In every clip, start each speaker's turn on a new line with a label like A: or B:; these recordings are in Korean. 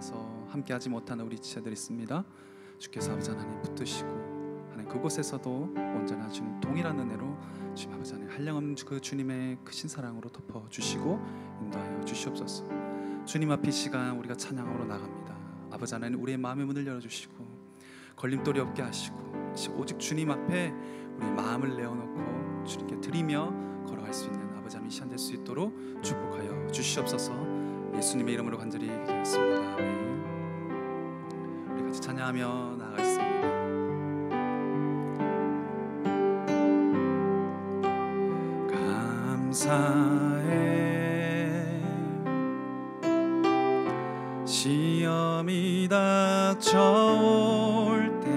A: 아파서 함께하지 못하는 우리 지체들 있습니다. 주께서 아버지 하나님 붙드시고 하나님 그곳에서도 온전한 주님 동일한 은혜로 주님 아버지 하나님 한량없는 그 주님의 크신 사랑으로 덮어주시고 인도하여 주시옵소서. 주님 앞에 이 시간 우리가 찬양으로 나갑니다. 아버지 하나님 우리의 마음의 문을 열어주시고 걸림돌이 없게 하시고 오직 주님 앞에 우리의 마음을 내어놓고 주님께 드리며 걸어갈 수 있는 아버지 하나님 이 시간 될 수 있도록 축복하여 주시옵소서. 예수님의 이름으로 간절히 기도했습니다. 아멘. 우리 같이 찬양하며 나아가겠습니다. 감사해 시험이 닥쳐올 때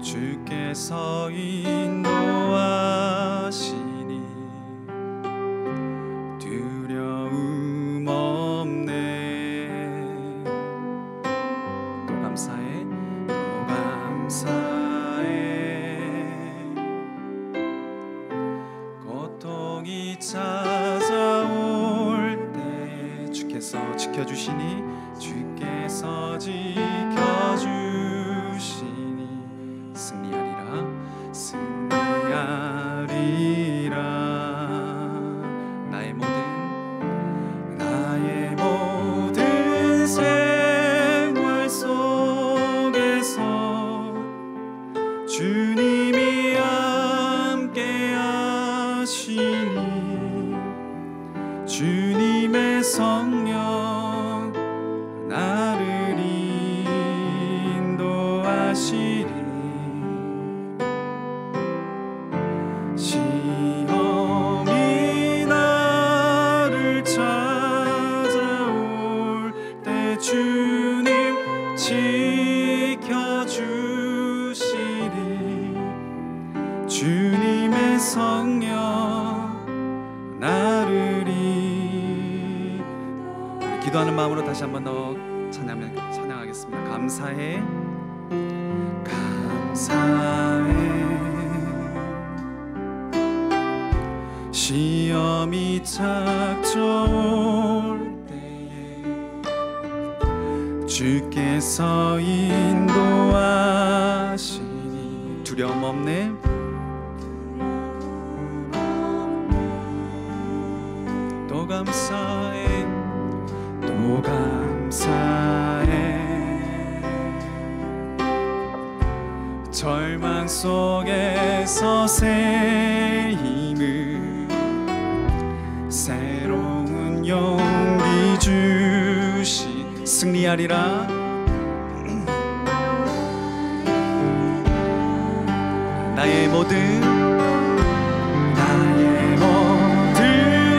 A: 주께서 인도하시니 두려움 없네. 또 감사해 또 감사해 고통이 찾아올 때 주께서 지켜주시니 주께서 지켜주시니 승리하리라 승리하리라. 나의 모든 생활 속에서 주님이 함께 하시니 주님의 성령 나를 인도하시니 시험이 나를 찾아올 때 주님 지켜주시리 주님의 성령 나를 우리 기도하는 마음으로 다시 한 번 더 찬양하겠습니다. 감사해 감사해 시험이 닥쳐올 때에 주께서 인도하시니 두려움 없네 또 감사해 또 감사해 절망 속에서 새 힘을 새로운 용기 주시 승리하리라 나의 모든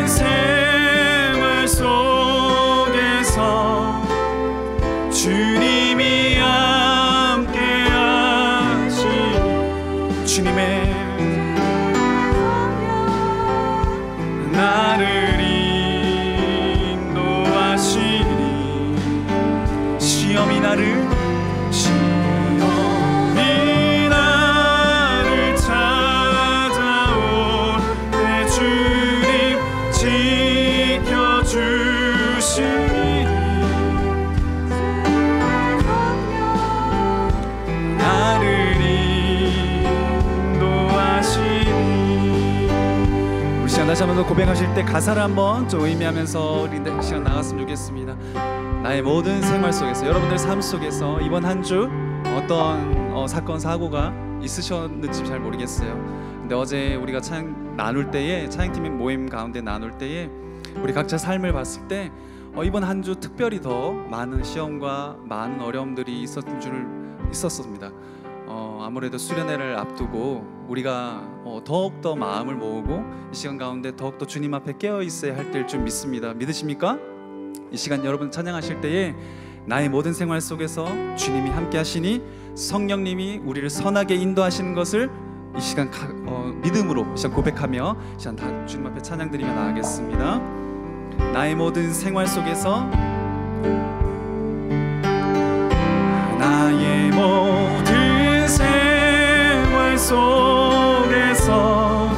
A: 생활 속에서 주님이 함께 하시니 주님의 나를 인도하시니 시험이 나를 찾아올 때 주님 지켜주시니 나를 인도하시니 우리 시간 다시 한 번 더 고백하실 때 가사를 한번 좀 의미하면서 우리 시간 나갔으면 좋겠습니다. 나의 모든 생활 속에서 여러분들 삶 속에서 이번 한 주 어떤 사건 사고가 있으셨는지 잘 모르겠어요. 근데 어제 우리가 찬양 나눌 때에 찬양팀의 모임 가운데 나눌 때에 우리 각자 삶을 봤을 때 이번 한 주 특별히 더 많은 시험과 많은 어려움들이 있었습니다. 아무래도 수련회를 앞두고 우리가 더욱더 마음을 모으고 이 시간 가운데 더욱더 주님 앞에 깨어 있어야 할 때일 줄 믿습니다. 믿으십니까? 이 시간 여러분 찬양하실 때에 나의 모든 생활 속에서 주님이 함께 하시니 성령님이 우리를 선하게 인도하시는 것을 이 시간 믿음으로 이 시간 고백하며 이 시간 다 주님 앞에 찬양 드리며 나가겠습니다. 나의 모든 생활 속에서 나의 모든 생활 속에서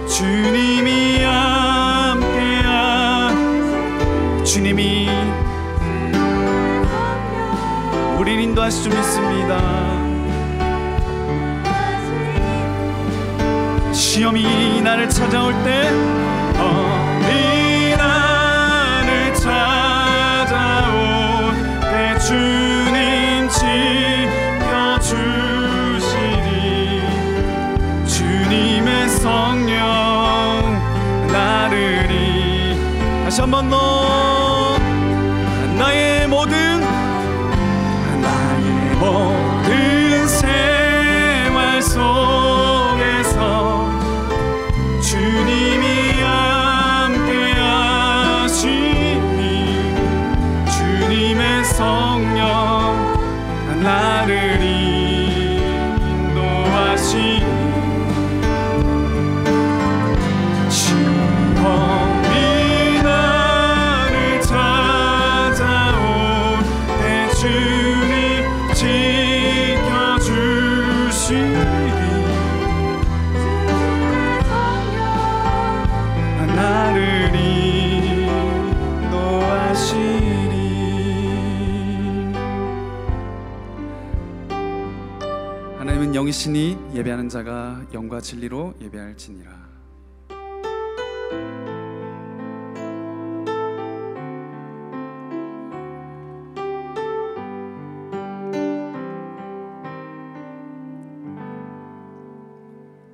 A: 주님이 함께 주님이 우리를 인도하실 줄 믿습니다. 시험이 나를 찾아올 때 이 나를 찾아올 때 주님 지켜주시리. 주님의 성령 나르리. 다시 한 번 더 나의 모든 생활 속에서 주님이 함께 하시니 주님의 성령 나를 인도하시니 시험이 나를 찾아올 때 주님 지켜주시니 나를 인도하시리. 하나님은 영이시니 예배하는 자가 영과 진리로 예배할지니라.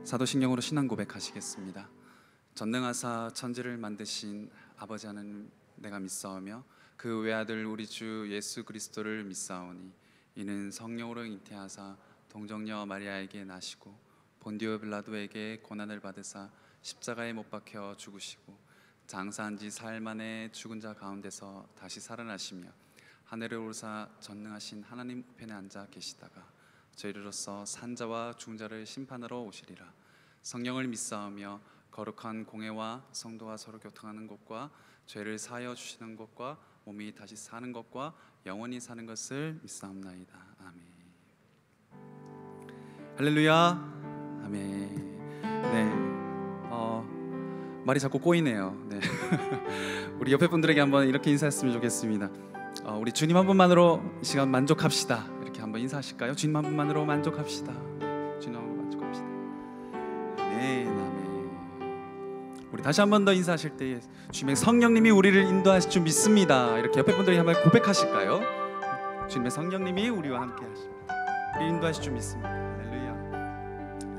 A: 사도신경으로 신앙 고백하시겠습니다. 전능하사 천지를 만드신 아버지 하나님 내가 믿사오며 그 외아들 우리 주 예수 그리스도를 믿사오니 이는 성령으로 잉태하사 동정녀 마리아에게 나시고 본디오 빌라도에게 고난을 받으사 십자가에 못 박혀 죽으시고 장사한 지 사흘 만에 죽은 자 가운데서 다시 살아나시며 하늘에 오르사 전능하신 하나님 우편에 앉아 계시다가 저희로서 산자와 중자를 심판하러 오시리라. 성령을 믿사오며 거룩한 공회와 성도와 서로 교통하는 것과 죄를 사하여 주시는 것과 몸이 다시 사는 것과 영원히 사는 것을 믿사옵나이다. 아멘. 할렐루야. 아멘. 네. 말이 자꾸 꼬이네요. 네. 우리 옆에 분들에게 한번 이렇게 인사했으면 좋겠습니다. 우리 주님 한 분만으로 이 시간 만족합시다. 이렇게 한번 인사하실까요? 주님 한 분만으로 만족합시다. 주님 한 분만으로 만족합시다. 아멘. 아멘. 우리 다시 한 번 더 인사하실 때 주님의 성령님이 우리를 인도하실 줄 믿습니다. 이렇게 옆에 분들이 한번 고백하실까요? 주님의 성령님이 우리와 함께 하십니다. 우리 인도하실 줄 믿습니다. 할렐루야.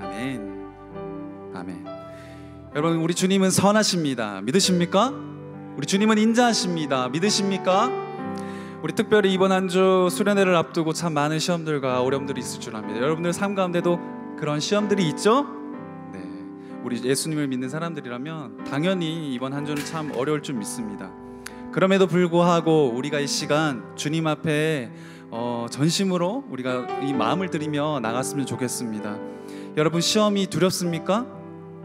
A: 아멘. 아멘. 여러분, 우리 주님은 선하십니다. 믿으십니까? 우리 주님은 인자하십니다. 믿으십니까? 우리 특별히 이번 한 주 수련회를 앞두고 참 많은 시험들과 어려움들이 있을 줄 압니다. 여러분들 삶 가운데도 그런 시험들이 있죠? 네, 우리 예수님을 믿는 사람들이라면 당연히 이번 한 주는 참 어려울 줄 믿습니다. 그럼에도 불구하고 우리가 이 시간 주님 앞에 전심으로 우리가 이 마음을 들이며 나갔으면 좋겠습니다. 여러분, 시험이 두렵습니까?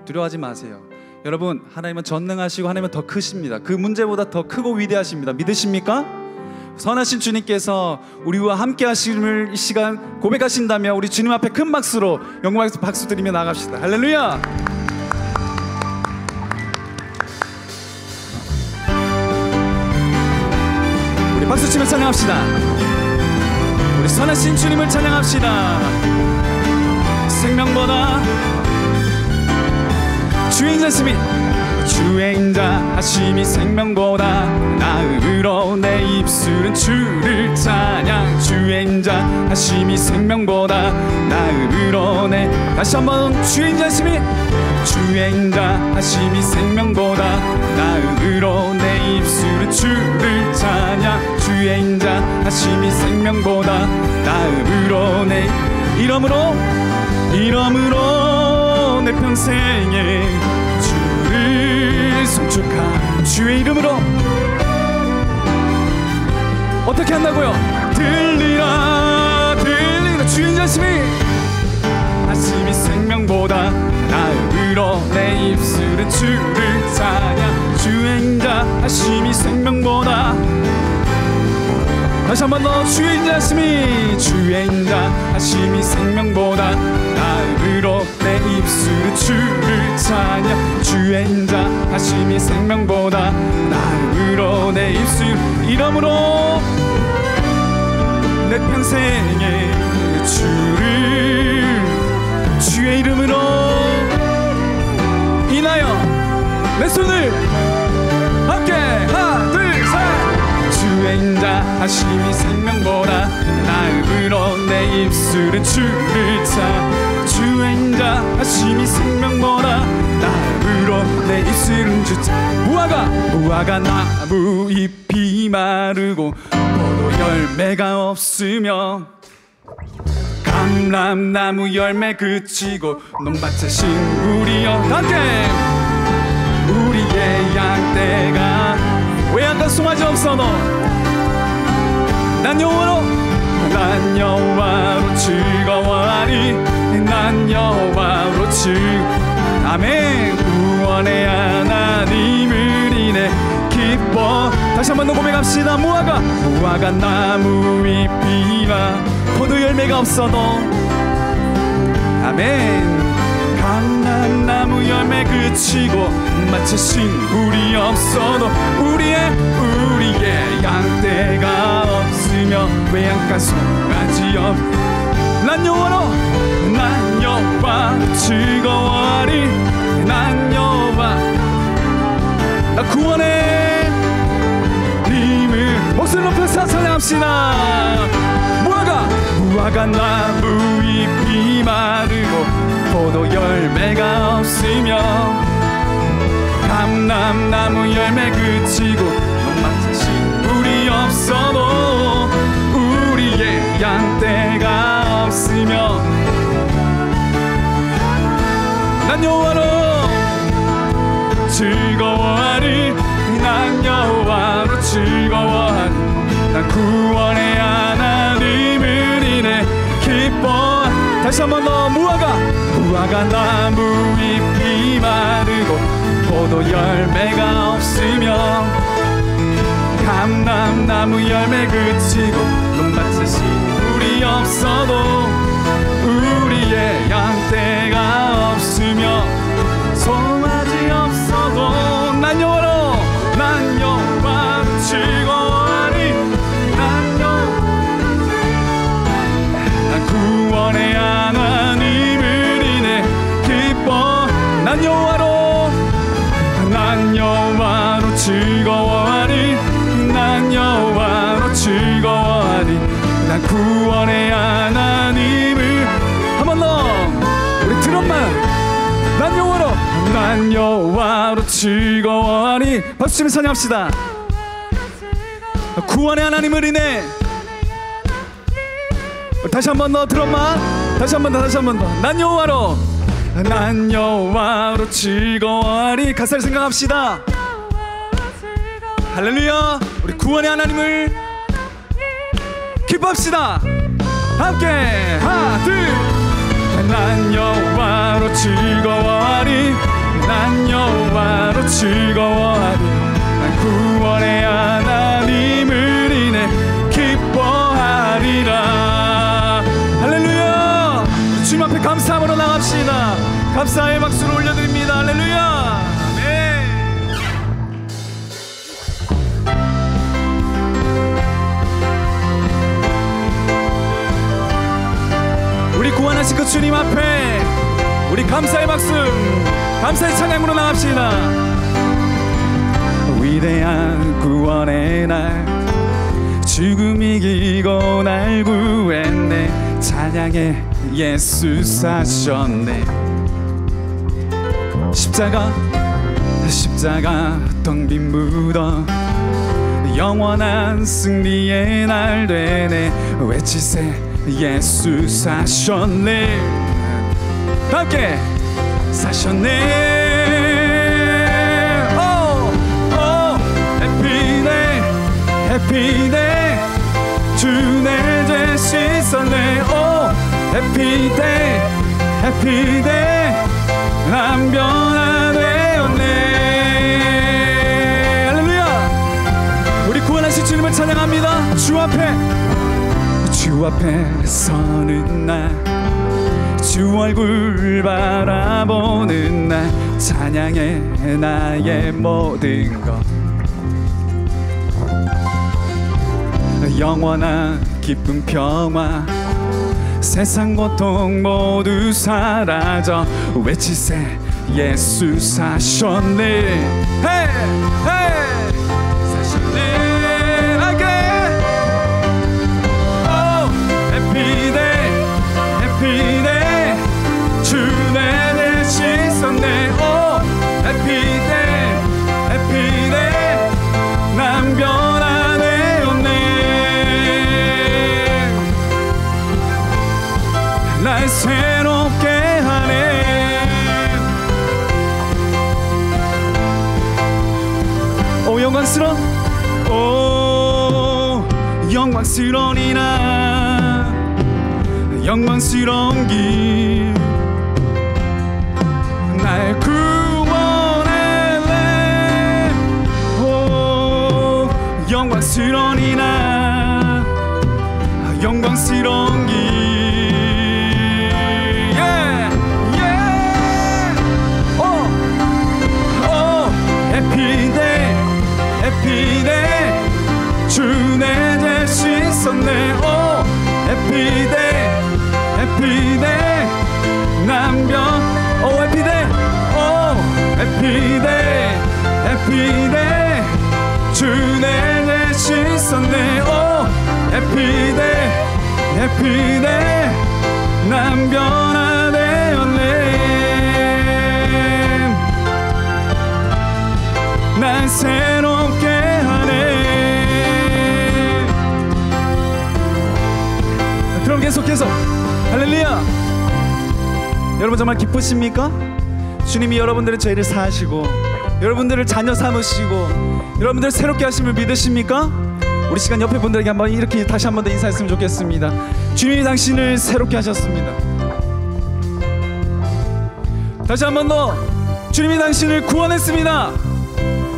A: 두려워하지 마세요. 여러분, 하나님은 전능하시고 하나님은 더 크십니다. 그 문제보다 더 크고 위대하십니다. 믿으십니까? 선하신 주님께서 우리와 함께 하심을 이 시간 고백하신다면 우리 주님 앞에 큰 박수로 영광에서 박수 드리며 나갑시다. 할렐루야. 우리 박수 치며 찬양합시다. 우리 선하신 주님을 찬양합시다. 생명보다 주인자심이 주행자하심이 생명보다 나음으로 내 입술은 주를 찬양. 주행자하심이 생명보다 나음으로 내 다시 한번 주행자하심이 주행자하심이 생명보다 나음으로 내 입술은 주를 찬양. 주행자하심이 생명보다 나음으로 내 이름으로 내 평생에 주를 송축한 주의 이름으로 어떻게 한다고요? 들리라 주인자심이 하심이 생명보다 나음으로 내 입술은 주를 찬양. 주행자 하심이 생명보다 다시 한 번 더. 주의 인자하심이, 주의 인자하심이 생명보다 나음으로 내 입술은 주를 찬양. 주의 인자하심이 생명보다 나음으로 내 입술, 이름으로 내 평생에 주를, 주의 이름으로 인하여 내 손을 함께 하나 둘 셋. 주의 인자하심이 생명보다 나음으로 내 입술은 주를 찬. 주의 인자하심이 생명보다 나음으로 내 입술은 주 찬. 무화과 나무 잎이 마르고 포도 열매가 없으며 감람나무 열매 그치고 논밭에 식물이여 함께. 우리의 양떼가 외양간 송아지 없어도 난 여호와로 즐거워하리. 난 여호와로 아멘. 구원의 하나님을 인해 기뻐. 다시 한 번 더 고백합시다. 무화과 나무 잎이라 포도 열매가 없어도 아멘. 감람나무 열매 그치고 마치 식물이 없어도 우리의 양떼가 없으며 외양간 송아지 없. 난 여호와로 즐거워하리. 난 여호와 나 구원의 님을 목소리 높여서 찬양합시다. 무화과 나무 잎이 마르고 포도 열매가 없으며 감람나무 열매 그치고 논밭에 식물이 없어도 우리의 양떼가 없으며 난 여호와로 즐거워하리. 난 여호와로 즐거워하리. 난 구원의 하나님을 인해 기뻐. 다시 한 번 더. 무화과 나무 잎이 마르고 포도 열매가 없으며 감람나무 열매 그치고 논밭에 식물이 없어도 우리의 양떼가 없으며 송아지 없어도 난 여호와로 즐거워하리. 난 구원의 하나님을 인해 기뻐. 난 여호와로 즐거워하리. 난 여호와로 즐거워하리. 난 구원의 하나님을. 한 번 더 우리 드럼만. 난 여호와로 즐거워하리. 박수 치며 찬양합시다. 구원의 하나님을 인해. 다시 한 번 더 드럼만. 다시 한 번 더. 난 여호와로 즐거워하리. 가사를 생각합시다. 할렐루야. 우리 구원의 하나님을 기뻐합시다. 함께 하나 둘. 난 여호와로 즐거워하리. 난 여호와로 즐거워하리. 난 구원의 하나님을 인해 기뻐하리라. 할렐루야. 주님 앞에 감사함으로 나갑시다. 감사의 박수를 올려드립니다. 할렐루야. 아멘. 우리 구원하신 그 주님 앞에 우리 감사의 박수, 감사의 찬양으로 나갑시다. 위대한 구원의 날, 죽음 이기고 날 구했네. 찬양의 예수 사셨네. 십자가 텅 빈 무덤, 영원한 승리의 날 되네. 외치세 예수 사셨네. 함께 사셨네. 해피데이 주 내 죄 씻었네. 해피데이 난 변화되었네. 할렐루야. 우리 구원하신 주님을 찬양합니다. 주 앞에 서는 날, 주 얼굴 바라보는 날, 찬양해 나의 모든 것. 영원한 기쁨 평화, 세상 고통 모두 사라져. 외치세 예수 사셨네. Hey, hey. 사셨네. again. Oh, happy day, happy day. 주 내 대신 썼네. Oh, happy day, happy day. 난 변화되었네. 날 새롭게 하네. 오 영광스러운, 오 영광스러우니라. 영광스러운 길 날 구원할래. 오 영광스러우니라. 영광스러운 길. Happy day, 주 내 대신 썼네. Oh, happy day, happy day. 난 변, oh happy day, oh happy day, happy day. 주 내 대신 썼네. Oh, happy day, happy day. 난 변화되었네. 날 새롭게 하네. 그럼 계속해서 할렐루야. 여러분 정말 기쁘십니까? 주님이 여러분들의 죄를 사하시고 여러분들을 자녀 삼으시고 여러분들을 새롭게 하심을 믿으십니까? 우리 시간 옆에 분들에게 한번 이렇게 다시 한번 더 인사했으면 좋겠습니다. 주님이 당신을 새롭게 하셨습니다. 다시 한번 더 주님이 당신을 구원했습니다.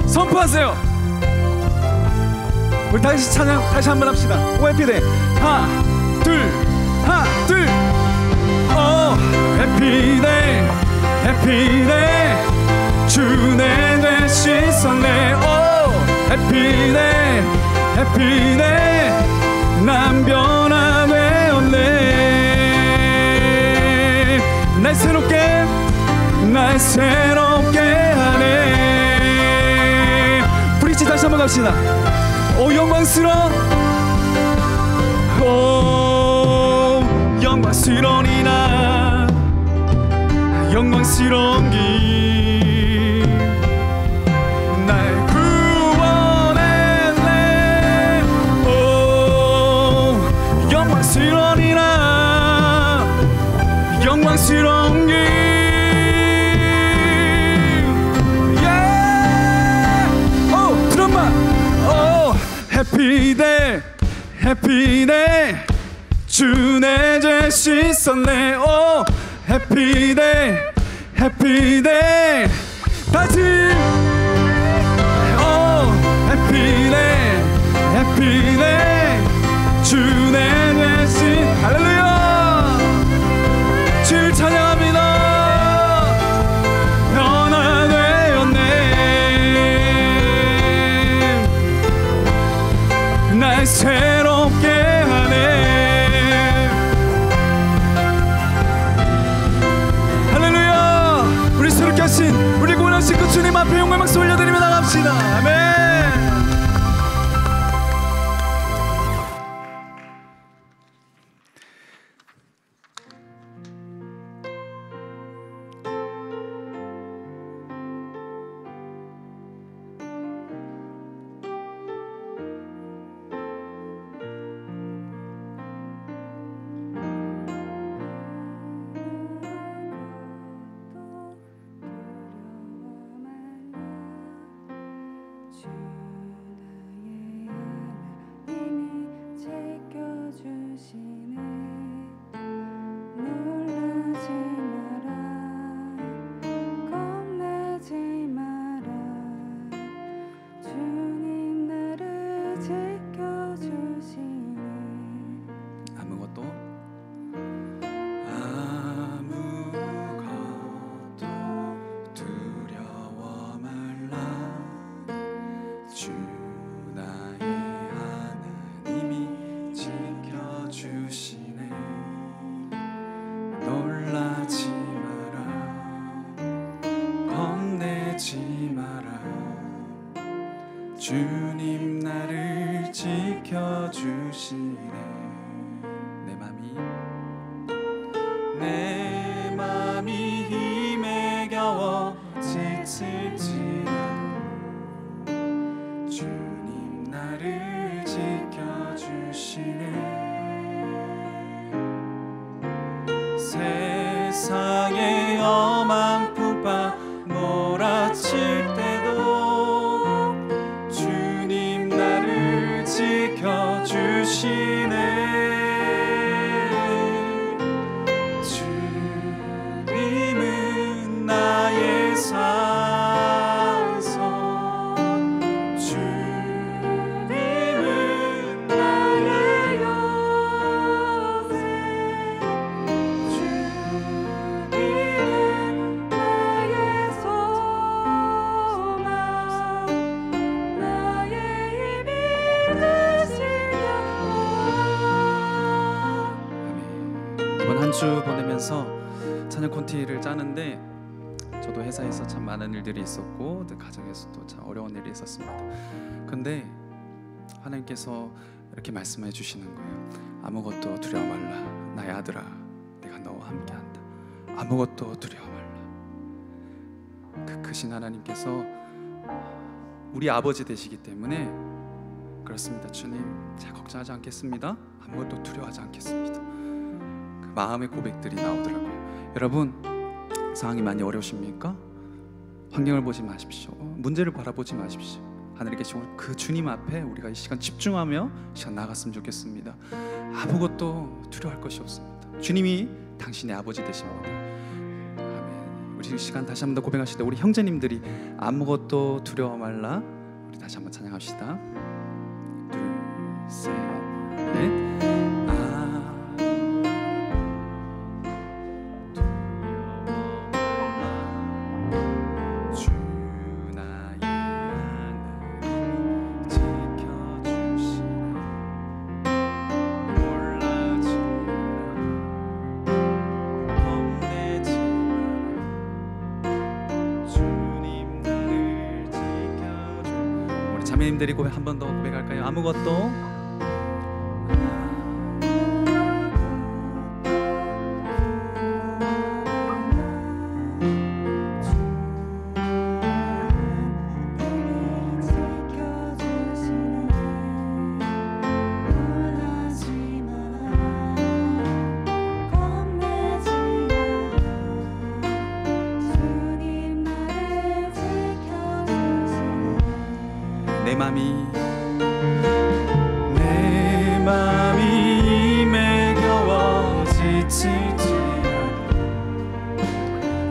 A: 선포하세요. 우리 다시 찬양 다시 한번 합시다. 오 해피데이. 하나 둘 하나 둘. 오 해피데이 해피데이. 주 내 대신 썼네. 오 해피데이 해피데이. 난 변화되었네. 날 새롭게 하네. 다시 한번 갑시다. 오 영광스러운, 오 영광스러우니라. 영광스러운 길 날 구원했네. 오 영광스러우니라. 영광스러운 길. Happy day, happy day. 주 내 죄 씻었네. Oh, happy day, happy day. 다시. Oh, happy day, happy day. 주 내 죄 씻. 할렐루야. 주를 찬양합니다. 날 새롭게 하네. 할렐루야. 우리 새롭게 하신 우리 구원하신 그 주님 앞에 영광 박수 올려드리며 나갑시다. 아멘. 지켜주시네. 내 맘이 힘에 겨워 지칠지라도 주님 나를 지켜주시네. 세상의 엄한 풍파 몰아칠 때도 주님 나를 지켜주시네. 주님은 나의 산성, 주님은 나의 요새, 주님은 나의 소망, 나의 힘이 되시며. 이번 한 주 보내면서 찬양 콘티를 짜는데 저도 회사에서 참 많은 일들이 있었고 가정에서도 참 어려운 일이 있었습니다. 근데 하나님께서 이렇게 말씀해 주시는 거예요. 아무것도 두려워 말라. 나의 아들아, 내가 너와 함께한다. 아무것도 두려워 말라. 그 크신 하나님께서 우리 아버지 되시기 때문에 그렇습니다. 주님, 제가 걱정하지 않겠습니다. 아무것도 두려워하지 않겠습니다. 그 마음의 고백들이 나오더라고요. 여러분, 상황이 많이 어려우십니까? 환경을 보지 마십시오. 문제를 바라보지 마십시오. 하늘에 계신 그 주님 앞에 우리가 이 시간 집중하며 시간 나갔으면 좋겠습니다. 아무것도 두려워할 것이 없습니다. 주님이 당신의 아버지 되십니다. 아멘. 우리 이 시간 다시 한번 더 고백하실 때 우리 형제님들이 아무것도 두려워 말라, 우리 다시 한번 찬양합시다. 둘, 셋, 넷. 자매님들이 고백 한 번 더 고백할까요? 아무것도 내 맘이 힘에 겨워 지칠지라도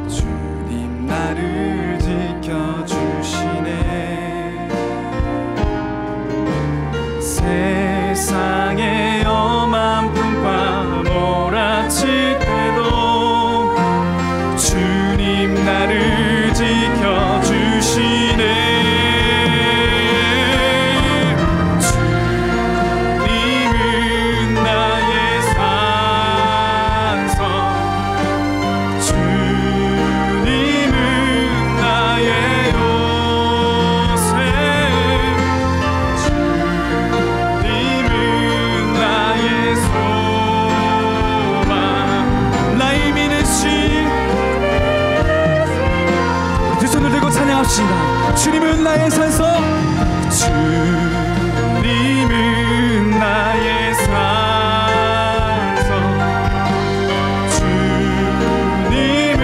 A: 주님 나를 지켜주시네. 세상의 엄한 풍파 몰아칠 때도 주님 나를 지켜주시네. 주님은 나의 산성, 주님은 나의 산성, 주님은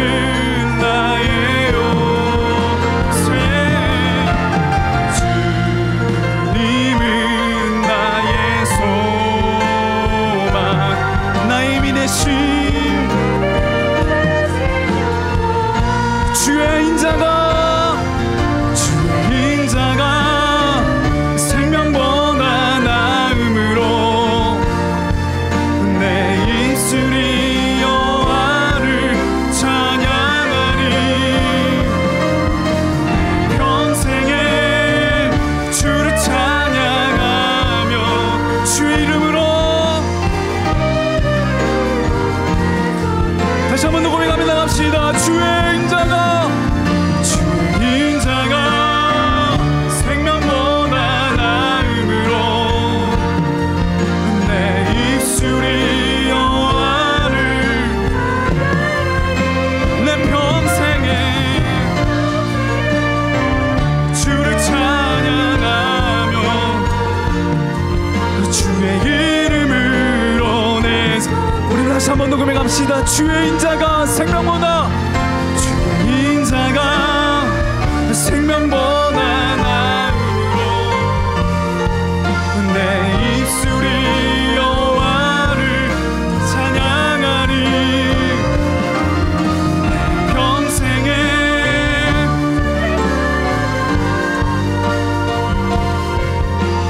A: 나의 요새, 주님은 나의 소망, 나의 힘이 되신 주의 인자가 생명보다 나음으로 내 입술이 여호와를 찬양하니 평생에 주를 찬양하며 주의 이름으로 주의 이름으로 내서 우리 다시 한번 더 고백합시다. 주의 인자가 생명보다 주의 인자가 생명보다 나으로 내 입술이 여호와를 찬양하리 내 평생에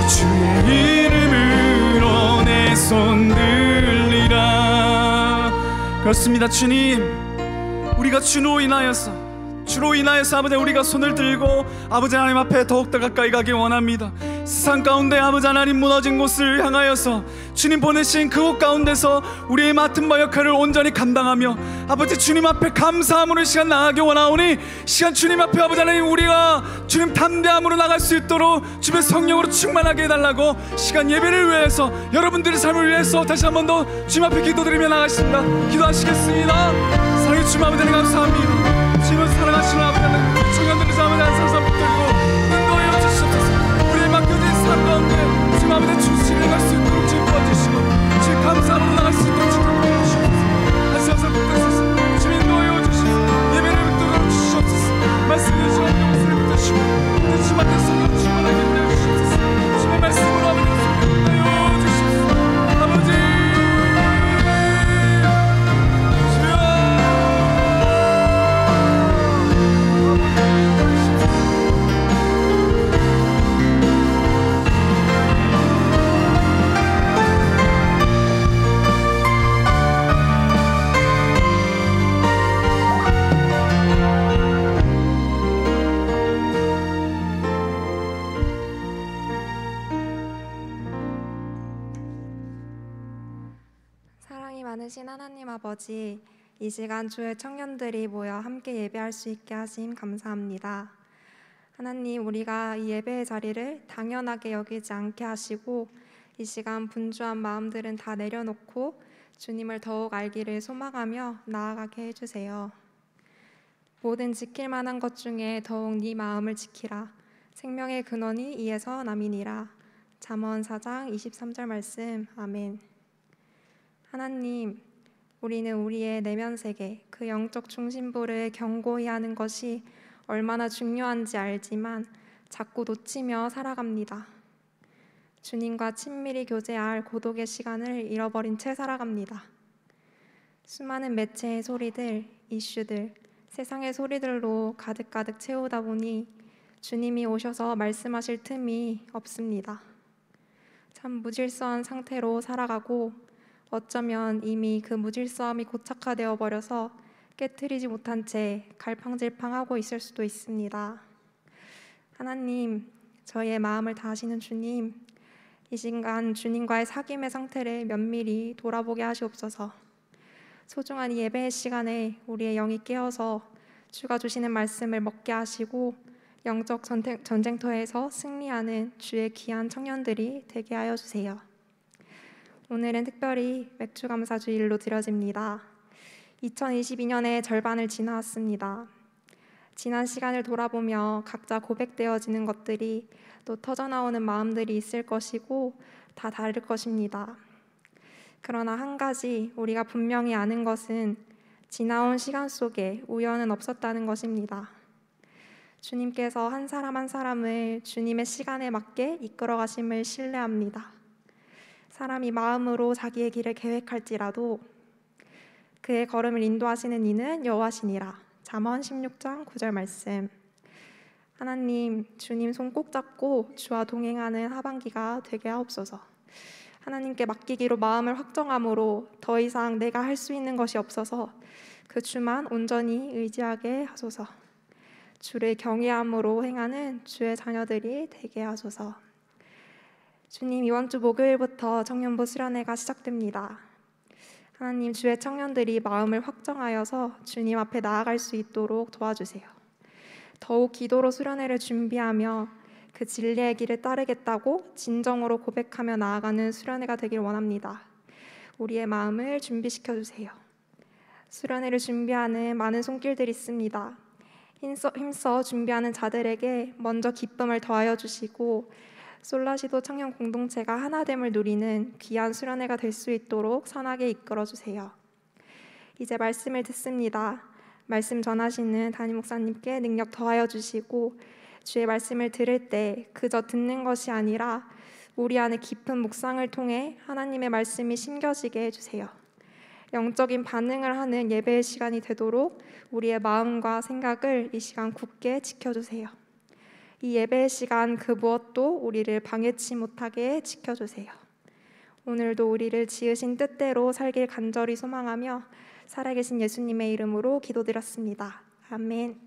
A: 주의 이름으로 내 손 들리라. 그렇습니다. 주님, 우리가 주로 인하여서 아버지 우리가 손을 들고 아버지 하나님 앞에 더욱더 가까이 가기 원합니다. 세상 가운데 아버지 하나님 무너진 곳을 향하여서 주님 보내신 그곳 가운데서 우리의 맡은 바 역할을 온전히 감당하며 아버지 주님 앞에 감사함으로 시간 나가기 원하오니 시간 주님 앞에 아버지 하나님 우리가 주님 담대함으로 나갈 수 있도록 주님의 성령으로 충만하게 해달라고 시간 예배를 위해서 여러분들의 삶을 위해서 다시 한 번 더 주님 앞에 기도드리며 나가십니다. 기도하시겠습니다. 사랑해 주님 아버지 하나님 감사합니다. 주님을 사랑하시는 아버지 하나님 청년들의 삶을 한 사람 붙들고 인도하여 주시옵소서. 우리의 맡겨진 삶 가운데 주님 아버지 주시를 갈 수 있도록 주님 도와주시고 주님 감사함으로 나갈 수 있도록 주님 도와주시옵소서. 한 사람 붙들소서. 주님 인도하여 주시옵소서. 예배를 붙들어 주시옵소서. 말씀을 주시옵소서. 목소리를 붙드시고 주님 앞에 성령 충만하게 하여 주시옵소서. 주님의 말씀으로 아버지 하여 주시옵소서. 아버지
B: 많으신 하나님 아버지, 이 시간 주의 청년들이 모여 함께 예배할 수 있게 하심 감사합니다. 하나님, 우리가 이 예배의 자리를 당연하게 여기지 않게 하시고 이 시간 분주한 마음들은 다 내려놓고 주님을 더욱 알기를 소망하며 나아가게 해주세요. 모든 지킬 만한 것 중에 더욱 네 마음을 지키라. 생명의 근원이 이에서 남이니라. 잠언 4장 23절 말씀. 아멘. 하나님, 우리는 우리의 내면 세계, 그 영적 중심부를 견고히 하는 것이 얼마나 중요한지 알지만 자꾸 놓치며 살아갑니다. 주님과 친밀히 교제할 고독의 시간을 잃어버린 채 살아갑니다. 수많은 매체의 소리들, 이슈들, 세상의 소리들로 가득가득 채우다 보니 주님이 오셔서 말씀하실 틈이 없습니다. 참 무질서한 상태로 살아가고 어쩌면 이미 그 무질서함이 고착화되어 버려서 깨트리지 못한 채 갈팡질팡하고 있을 수도 있습니다. 하나님, 저희의 마음을 다 아시는 주님, 이 시간 주님과의 사귐의 상태를 면밀히 돌아보게 하시옵소서. 소중한 이 예배의 시간에 우리의 영이 깨어서 주가 주시는 말씀을 먹게 하시고 영적 전쟁터에서 승리하는 주의 귀한 청년들이 되게 하여 주세요. 오늘은 특별히 맥주감사주일로 드려집니다. 2022년의 절반을 지나왔습니다. 지난 시간을 돌아보며 각자 고백되어지는 것들이 또 터져나오는 마음들이 있을 것이고 다 다를 것입니다. 그러나 한 가지 우리가 분명히 아는 것은 지나온 시간 속에 우연은 없었다는 것입니다. 주님께서 한 사람 한 사람을 주님의 시간에 맞게 이끌어 가심을 신뢰합니다. 사람이 마음으로 자기의 길을 계획할지라도 그의 걸음을 인도하시는 이는 여호와시니라. 잠언 16장 9절 말씀. 하나님, 주님 손 꼭 잡고 주와 동행하는 하반기가 되게 하옵소서. 하나님께 맡기기로 마음을 확정함으로 더 이상 내가 할 수 있는 것이 없어서 그 주만 온전히 의지하게 하소서. 주를 경외함으로 행하는 주의 자녀들이 되게 하소서. 주님, 이번 주 목요일부터 청년부 수련회가 시작됩니다. 하나님, 주의 청년들이 마음을 확정하여서 주님 앞에 나아갈 수 있도록 도와주세요. 더욱 기도로 수련회를 준비하며 그 진리의 길을 따르겠다고 진정으로 고백하며 나아가는 수련회가 되길 원합니다. 우리의 마음을 준비시켜 주세요. 수련회를 준비하는 많은 손길들이 있습니다. 힘써 준비하는 자들에게 먼저 기쁨을 더하여 주시고 솔라시도 청년 공동체가 하나됨을 누리는 귀한 수련회가 될 수 있도록 선하게 이끌어 주세요. 이제 말씀을 듣습니다. 말씀 전하시는 담임 목사님께 능력 더하여 주시고 주의 말씀을 들을 때 그저 듣는 것이 아니라 우리 안에 깊은 묵상을 통해 하나님의 말씀이 심겨지게 해주세요. 영적인 반응을 하는 예배의 시간이 되도록 우리의 마음과 생각을 이 시간 굳게 지켜주세요. 이 예배의 시간 그 무엇도 우리를 방해치 못하게 지켜주세요. 오늘도 우리를 지으신 뜻대로 살길 간절히 소망하며 살아계신 예수님의 이름으로 기도드렸습니다. 아멘.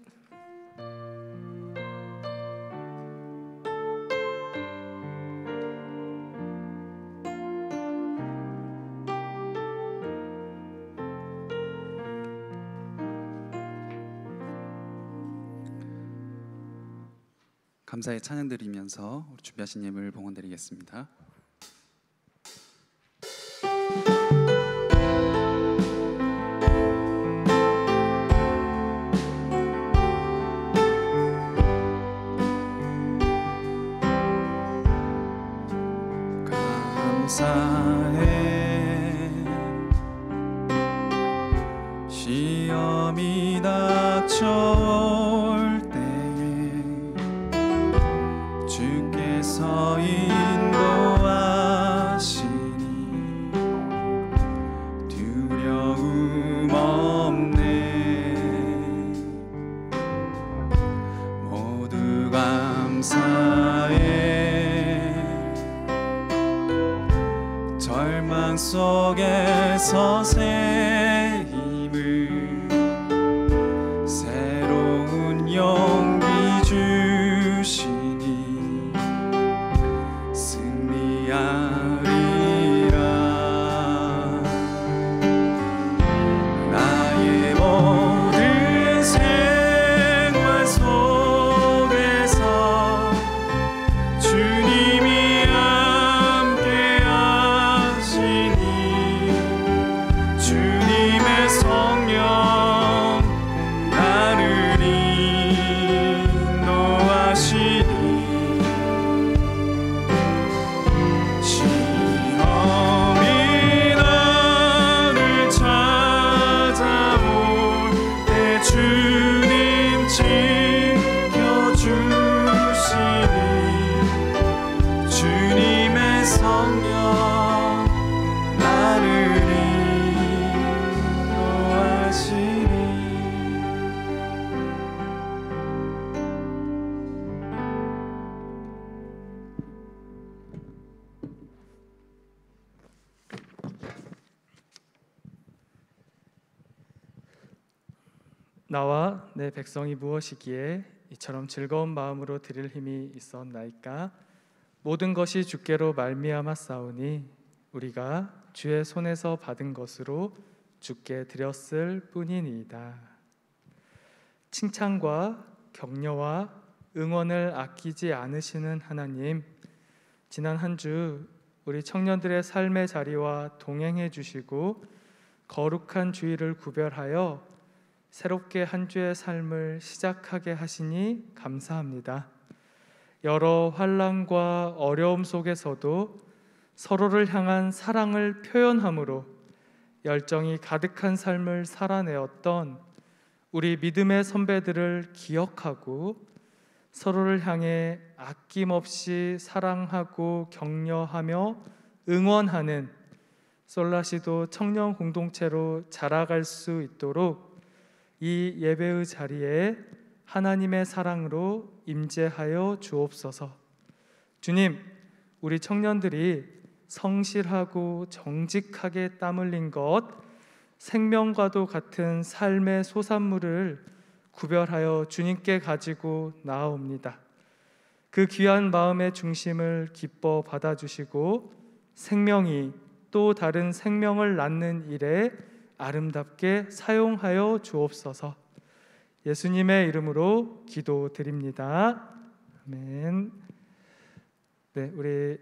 A: 감사의 찬양 드리면서 우리 준비하신 예물 봉헌 드리겠습니다. 감사해 시험이 닥쳐올 때에 주께서 인도하시니 두려움 없네. 모두 감사해 절망 속에서 새 힘을 새로운 용기 주시니 승리하리라. 나의 모든 생활 속에서 주님이 함께 하시니 주님의 성령 나를 인도하시니 시험이 나를 찾아올 때 주님 지켜주시니 주님의 성령 나를 인도하시니.
C: 나와 내 백성이 무엇이기에 이처럼 즐거운 마음으로 드릴 힘이 있었나이까. 모든 것이 주께로 말미암아 싸우니 우리가 주의 손에서 받은 것으로 주께 드렸을 뿐이니이다. 칭찬과 격려와 응원을 아끼지 않으시는 하나님, 지난 한 주 우리 청년들의 삶의 자리와 동행해 주시고 거룩한 주일을 구별하여 새롭게 한 주의 삶을 시작하게 하시니 감사합니다. 여러 환난과 어려움 속에서도 서로를 향한 사랑을 표현함으로 열정이 가득한 삶을 살아내었던 우리 믿음의 선배들을 기억하고 서로를 향해 아낌없이 사랑하고 격려하며 응원하는 솔라시도 청년 공동체로 자라갈 수 있도록 이 예배의 자리에 하나님의 사랑으로 임재하여 주옵소서. 주님, 우리 청년들이 성실하고 정직하게 땀 흘린 것, 생명과도 같은 삶의 소산물을 구별하여 주님께 가지고 나아옵니다. 그 귀한 마음의 중심을 기뻐 받아주시고 생명이 또 다른 생명을 낳는 일에 아름답게 사용하여 주옵소서. 예수님의 이름으로 기도드립니다. 아멘. 네, 우리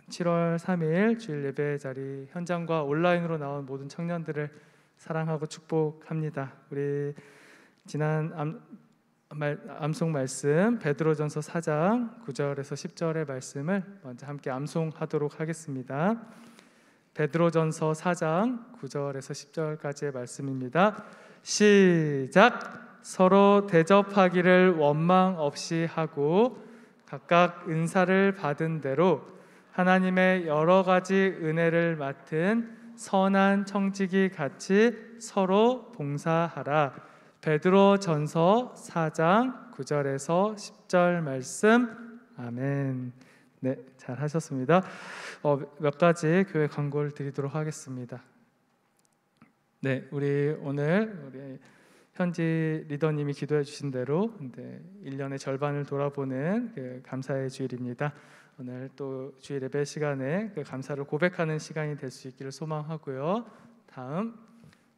C: 7월 3일 주일 예배 자리 현장과 온라인으로 나온 모든 청년들을 사랑하고 축복합니다. 우리 지난 암송 말씀 베드로전서 4장 9절에서 10절의 말씀을 먼저 함께 암송하도록 하겠습니다. 베드로전서 4장 9절에서 10절까지의 말씀입니다. 시작. 서로 대접하기를 원망 없이 하고 각각 은사를 받은 대로 하나님의 여러 가지 은혜를 맡은 선한 청지기 같이 서로 봉사하라. 베드로전서 4장 9절에서 10절 말씀. 아멘. 네, 잘 하셨습니다. 몇 가지 교회 광고를 드리도록 하겠습니다. 네, 우리 현지 리더님이 기도해 주신 대로 1년의 절반을 돌아보는 그 감사의 주일입니다. 오늘 또 주일 예배 시간에 그 감사를 고백하는 시간이 될 수 있기를 소망하고요. 다음,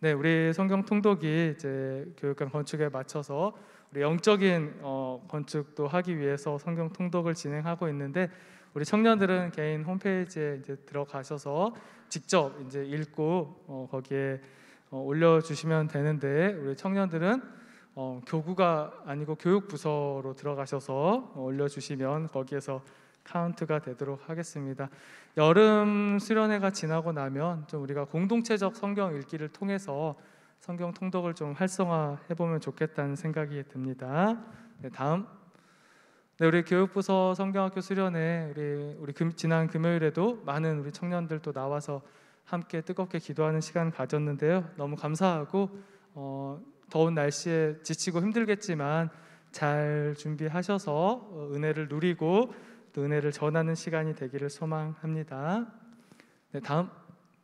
C: 네, 우리 성경 통독이 이제 교육관 건축에 맞춰서 우리 영적인 건축도 하기 위해서 성경 통독을 진행하고 있는데, 우리 청년들은 개인 홈페이지에 이제 들어가셔서 직접 이제 읽고 거기에 올려주시면 되는데, 우리 청년들은 교구가 아니고 교육부서로 들어가셔서 올려주시면 거기에서 카운트가 되도록 하겠습니다. 여름 수련회가 지나고 나면 좀 우리가 공동체적 성경 읽기를 통해서 성경 통독을 좀 활성화해 보면 좋겠다는 생각이 듭니다. 네, 다음, 네, 우리 교육부서 성경학교 수련회 우리 지난 금요일에도 많은 우리 청년들도 나와서 함께 뜨겁게 기도하는 시간 가졌는데요. 너무 감사하고 더운 날씨에 지치고 힘들겠지만 잘 준비하셔서 은혜를 누리고 또 은혜를 전하는 시간이 되기를 소망합니다. 네, 다음,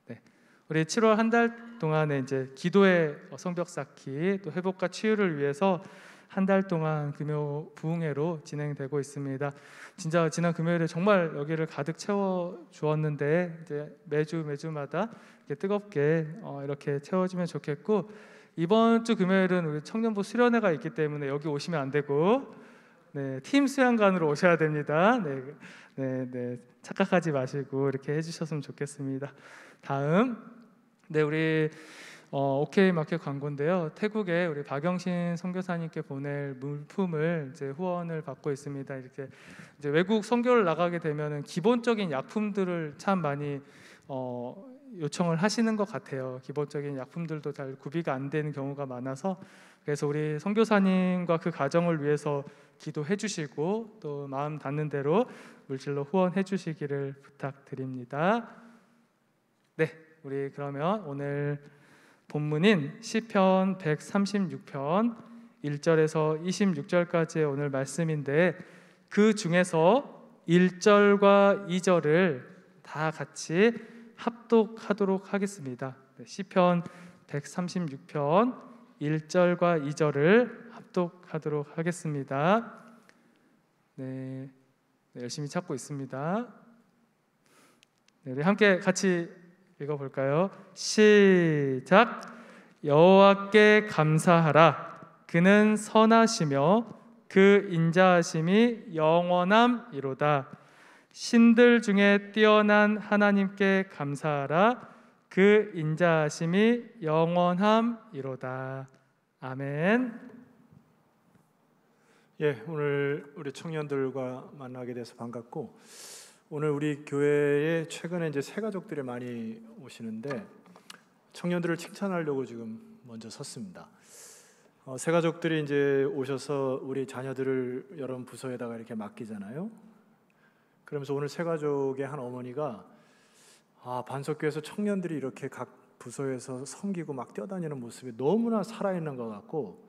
C: 네, 우리 7월 한 달 동안에 이제 기도의 성벽 쌓기 또 회복과 치유를 위해서 한 달 동안 금요 부흥회로 진행되고 있습니다. 진짜 지난 금요일에 정말 여기를 가득 채워 주었는데 이제 매주마다 이렇게 뜨겁게 이렇게 채워지면 좋겠고, 이번 주 금요일은 우리 청년부 수련회가 있기 때문에 여기 오시면 안 되고 네, 팀 수양관으로 오셔야 됩니다. 네, 착각하지 마시고 이렇게 해주셨으면 좋겠습니다. 다음, 네, 우리 OK 마켓 광고인데요. 태국에 우리 박영신 선교사님께 보낼 물품을 이제 후원을 받고 있습니다. 이렇게 이제 외국 선교를 나가게 되면은 기본적인 약품들을 참 많이 요청을 하시는 것 같아요. 기본적인 약품들도 잘 구비가 안 되는 경우가 많아서, 그래서 우리 선교사님과 그 가정을 위해서 기도해 주시고 또 마음 닿는 대로 물질로 후원해 주시기를 부탁드립니다. 네, 우리 그러면 오늘 본문인 시편 136편 1절에서 26절까지의 오늘 말씀인데, 그 중에서 1절과 2절을 다 같이 합독하도록 하겠습니다. 시편 136편 1절과 2절을 합독하도록 하겠습니다. 네, 열심히 찾고 있습니다. 네, 우리 함께 같이 읽어볼까요? 시작. 여호와께 감사하라. 그는 선하시며 그 인자하심이 영원함이로다. 신들 중에 뛰어난 하나님께 감사하라. 그 인자하심이 영원함이로다. 아멘.
D: 예, 오늘 우리 청년들과 만나게 돼서 반갑고, 오늘 우리 교회에 최근에 이제 새 가족들이 많이 오시는데 청년들을 칭찬하려고 지금 먼저 섰습니다. 새 가족들이 이제 오셔서 우리 자녀들을 여러 부서에다가 이렇게 맡기잖아요. 그러면서 오늘 새 가족의 한 어머니가 반석교에서 청년들이 이렇게 각 부서에서 섬기고 막 뛰어다니는 모습이 너무나 살아있는 것 같고,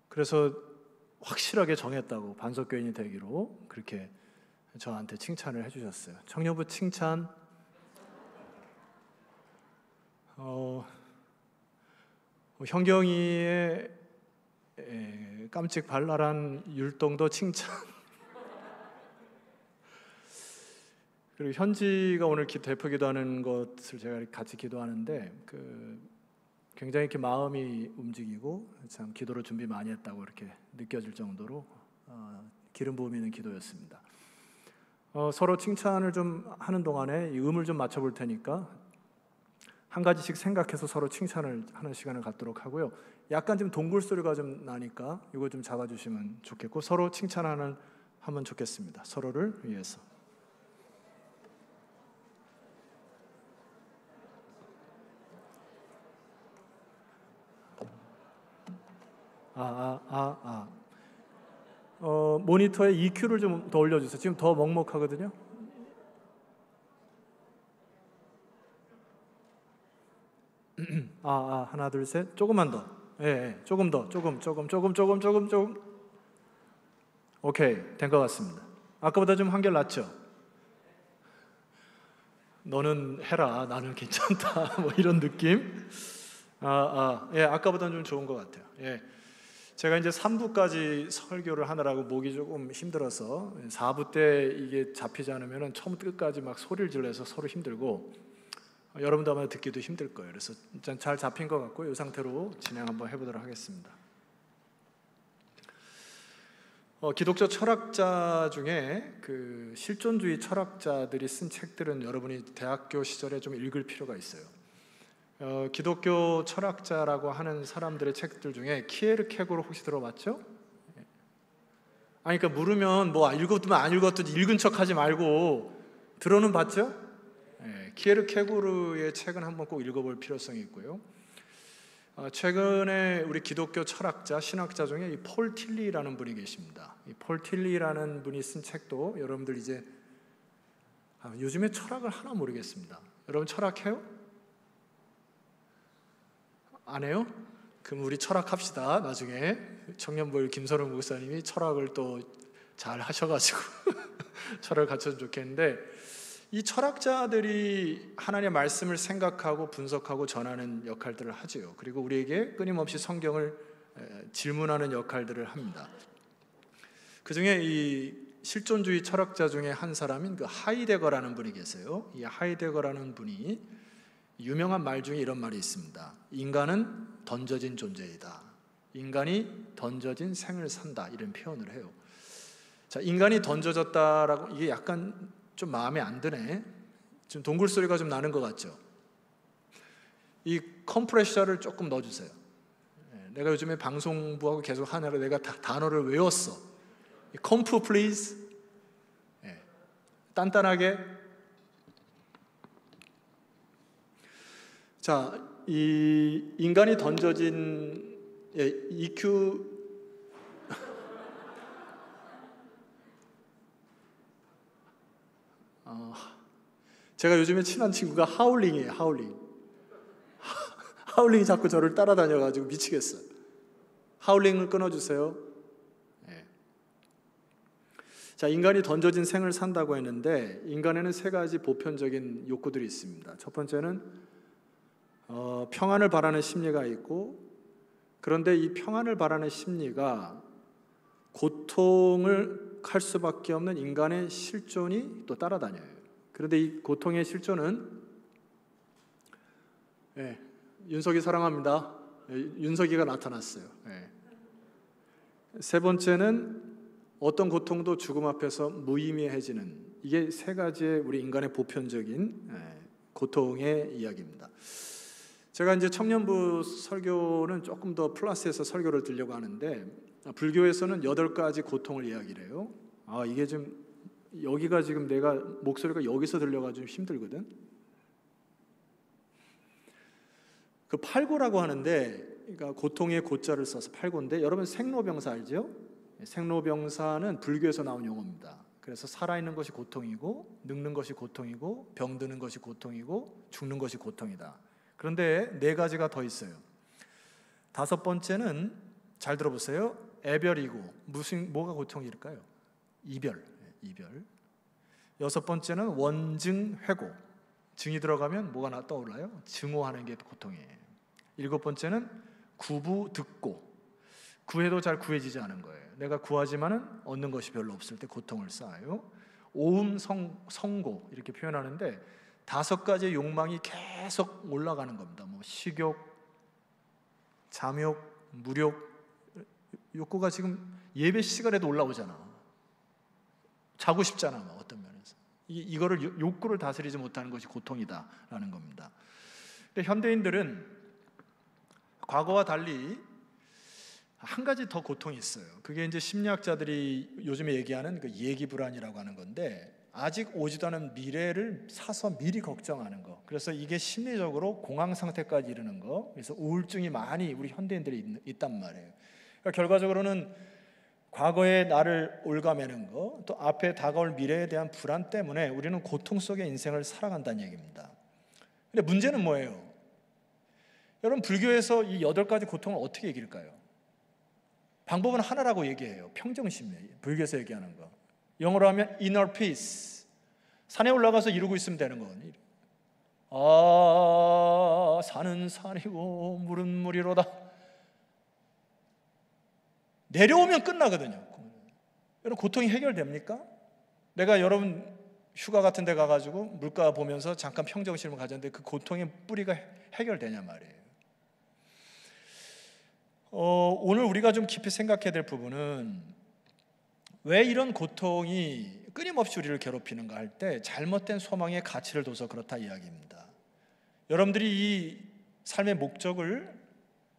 D: 그래서 확실하게 정했다고 반석교인이 되기로 그렇게 저한테 칭찬을 해주셨어요. 청년부 칭찬. 현경이의 깜찍 발랄한 율동도 칭찬. 그리고 현지가 오늘 대표 기도하는 것을 제가 같이 기도하는데 굉장히 이렇게 마음이 움직이고 참 기도로 준비 많이 했다고 이렇게 느껴질 정도로 기름 부음 있는 기도였습니다. 서로 칭찬을 좀 하는 동안에 이 음을 좀 맞춰볼 테니까 한 가지씩 생각해서 서로 칭찬을 하는 시간을 갖도록 하고요. 약간 좀 동굴 소리가 좀 나니까 이거 좀 잡아주시면 좋겠고, 서로 칭찬하면 좋겠습니다. 서로를 위해서. 모니터에 EQ를 좀 더 올려주세요. 지금 더 먹먹하거든요. 하나 둘 셋. 조금만 더. 조금 더. 조금. 오케이, 된 것 같습니다. 아까보다 좀 한결 낫죠? 너는 해라, 나는 괜찮다. 뭐 이런 느낌. 아까보다는 좀 좋은 것 같아요. 제가 이제 3부까지 설교를 하느라고 목이 조금 힘들어서 4부 때 이게 잡히지 않으면 처음부터 끝까지 막 소리를 질러서 서로 힘들고, 여러분도 아마 듣기도 힘들 거예요. 그래서 일단 잘 잡힌 것 같고 이 상태로 진행 한번 해보도록 하겠습니다. 기독교 철학자 중에 그 실존주의 철학자들이 쓴 책들은 여러분이 대학교 시절에 좀 읽을 필요가 있어요. 기독교 철학자라고 하는 사람들의 책들 중에 키에르케고르 혹시 들어봤죠? 그러니까 물으면 뭐 읽었든 안 읽었든 읽은 척하지 말고 들어는 봤죠? 키에르케고르의 책은 한번 꼭 읽어볼 필요성이 있고요. 최근에 우리 기독교 철학자, 신학자 중에 이 폴 틸리라는 분이 계십니다. 이 폴 틸리라는 분이 쓴 책도 여러분들 이제 요즘에 철학을 하나 모르겠습니다. 여러분 철학해요? 안 해요? 그럼 우리 철학합시다. 나중에 청년부의 김선웅 목사님이 철학을 또 잘 하셔가지고 철학을 갖춰주면 좋겠는데, 이 철학자들이 하나님의 말씀을 생각하고 분석하고 전하는 역할들을 하죠. 그리고 우리에게 끊임없이 성경을 질문하는 역할들을 합니다. 그 중에 이 실존주의 철학자 중에 한 사람인 그 하이데거라는 분이 계세요. 이 하이데거라는 분이 유명한 말 중에 이런 말이 있습니다. 인간은 던져진 존재이다. 인간이 던져진 생을 산다. 이런 표현을 해요. 자, 인간이 던져졌다라고, 이게 약간 좀 마음에 안 드네. 지금 동굴 소리가 좀 나는 것 같죠? 이 컴프레셔를 조금 넣어주세요. 내가 요즘에 방송부하고 계속 하느라 내가 단어를 외웠어. 컴프 플리즈. 단단하게. 자, 이 인간이 던져진 EQ 제가 요즘에 친한 친구가 하울링이에요. 하울링이 자꾸 저를 따라다녀가지고 미치겠어요. 하울링을 끊어주세요. 자, 인간이 던져진 생을 산다고 했는데, 인간에는 세 가지 보편적인 욕구들이 있습니다. 첫 번째는 평안을 바라는 심리가 있고, 그런데 이 평안을 바라는 심리가 고통을 할 수밖에 없는 인간의 실존이 또 따라다녀요. 그런데 이 고통의 실존은 윤석이 사랑합니다. 윤석이가 나타났어요. 세 번째는 어떤 고통도 죽음 앞에서 무의미해지는, 이게 세 가지의 우리 인간의 보편적인 고통의 이야기입니다. 제가 이제 청년부 설교는 조금 더 플러스해서 설교를 드리려고 하는데, 불교에서는 8가지 고통을 이야기를 해요. 이게 좀 여기가 지금 내가 목소리가 여기서 들려가지고 힘들거든. 그 팔고라고 하는데, 그러니까 고통의 고자를 써서 팔고인데, 여러분 생로병사 알죠? 생로병사는 불교에서 나온 용어입니다. 그래서 살아있는 것이 고통이고, 늙는 것이 고통이고, 병드는 것이 고통이고, 죽는 것이 고통이다. 그런데 4가지가 더 있어요. 5번째는 잘 들어보세요. 애별이고, 뭐가 고통일까요? 이별. 6번째는 원증 회고, 증이 들어가면 뭐가 떠올라요? 증오하는 게 고통이에요. 7번째는 구부 듣고, 구해도 잘 구해지지 않은 거예요. 내가 구하지만은 얻는 것이 별로 없을 때 고통을 쌓아요. 오음 성고 이렇게 표현하는데, 5가지의 욕망이 계속 올라가는 겁니다. 뭐 식욕, 잠욕, 무욕, 욕구가 지금 예배 시간에도 올라오잖아. 자고 싶잖아, 어떤 면에서. 이거를 욕구를 다스리지 못하는 것이 고통이다라는 겁니다. 근데 현대인들은 과거와 달리 한 가지 더 고통이 있어요. 그게 이제 심리학자들이 요즘에 얘기하는 그 예기 불안이라고 하는 건데, 아직 오지도 않은 미래를 사서 미리 걱정하는 거. 그래서 이게 심리적으로 공황 상태까지 이르는 거. 그래서 우울증이 많이 우리 현대인들이 있단 말이에요. 그러니까 결과적으로는 과거의 나를 올가매는 거, 또 앞에 다가올 미래에 대한 불안 때문에 우리는 고통 속의 인생을 살아간다는 얘기입니다. 근데 문제는 뭐예요? 여러분, 불교에서 이 8가지 고통을 어떻게 이길까요? 방법은 하나라고 얘기해요. 평정심이에요. 불교에서 얘기하는 거. 영어로 하면 inner peace. 산에 올라가서 이루고 있으면 되는 거거든요. 아, 산은 산이고 물은 물이로다. 내려오면 끝나거든요. 여러분, 고통이 해결됩니까? 내가 여러분 휴가 같은 데 가가지고 물가 보면서 잠깐 평정심을 가졌는데 그 고통의 뿌리가 해결되냐 말이에요. 오늘 우리가 좀 깊이 생각해야 될 부분은, 왜 이런 고통이 끊임없이 우리를 괴롭히는가 할 때 잘못된 소망에 가치를 둬서 그렇다 이야기입니다. 여러분들이 이 삶의 목적을,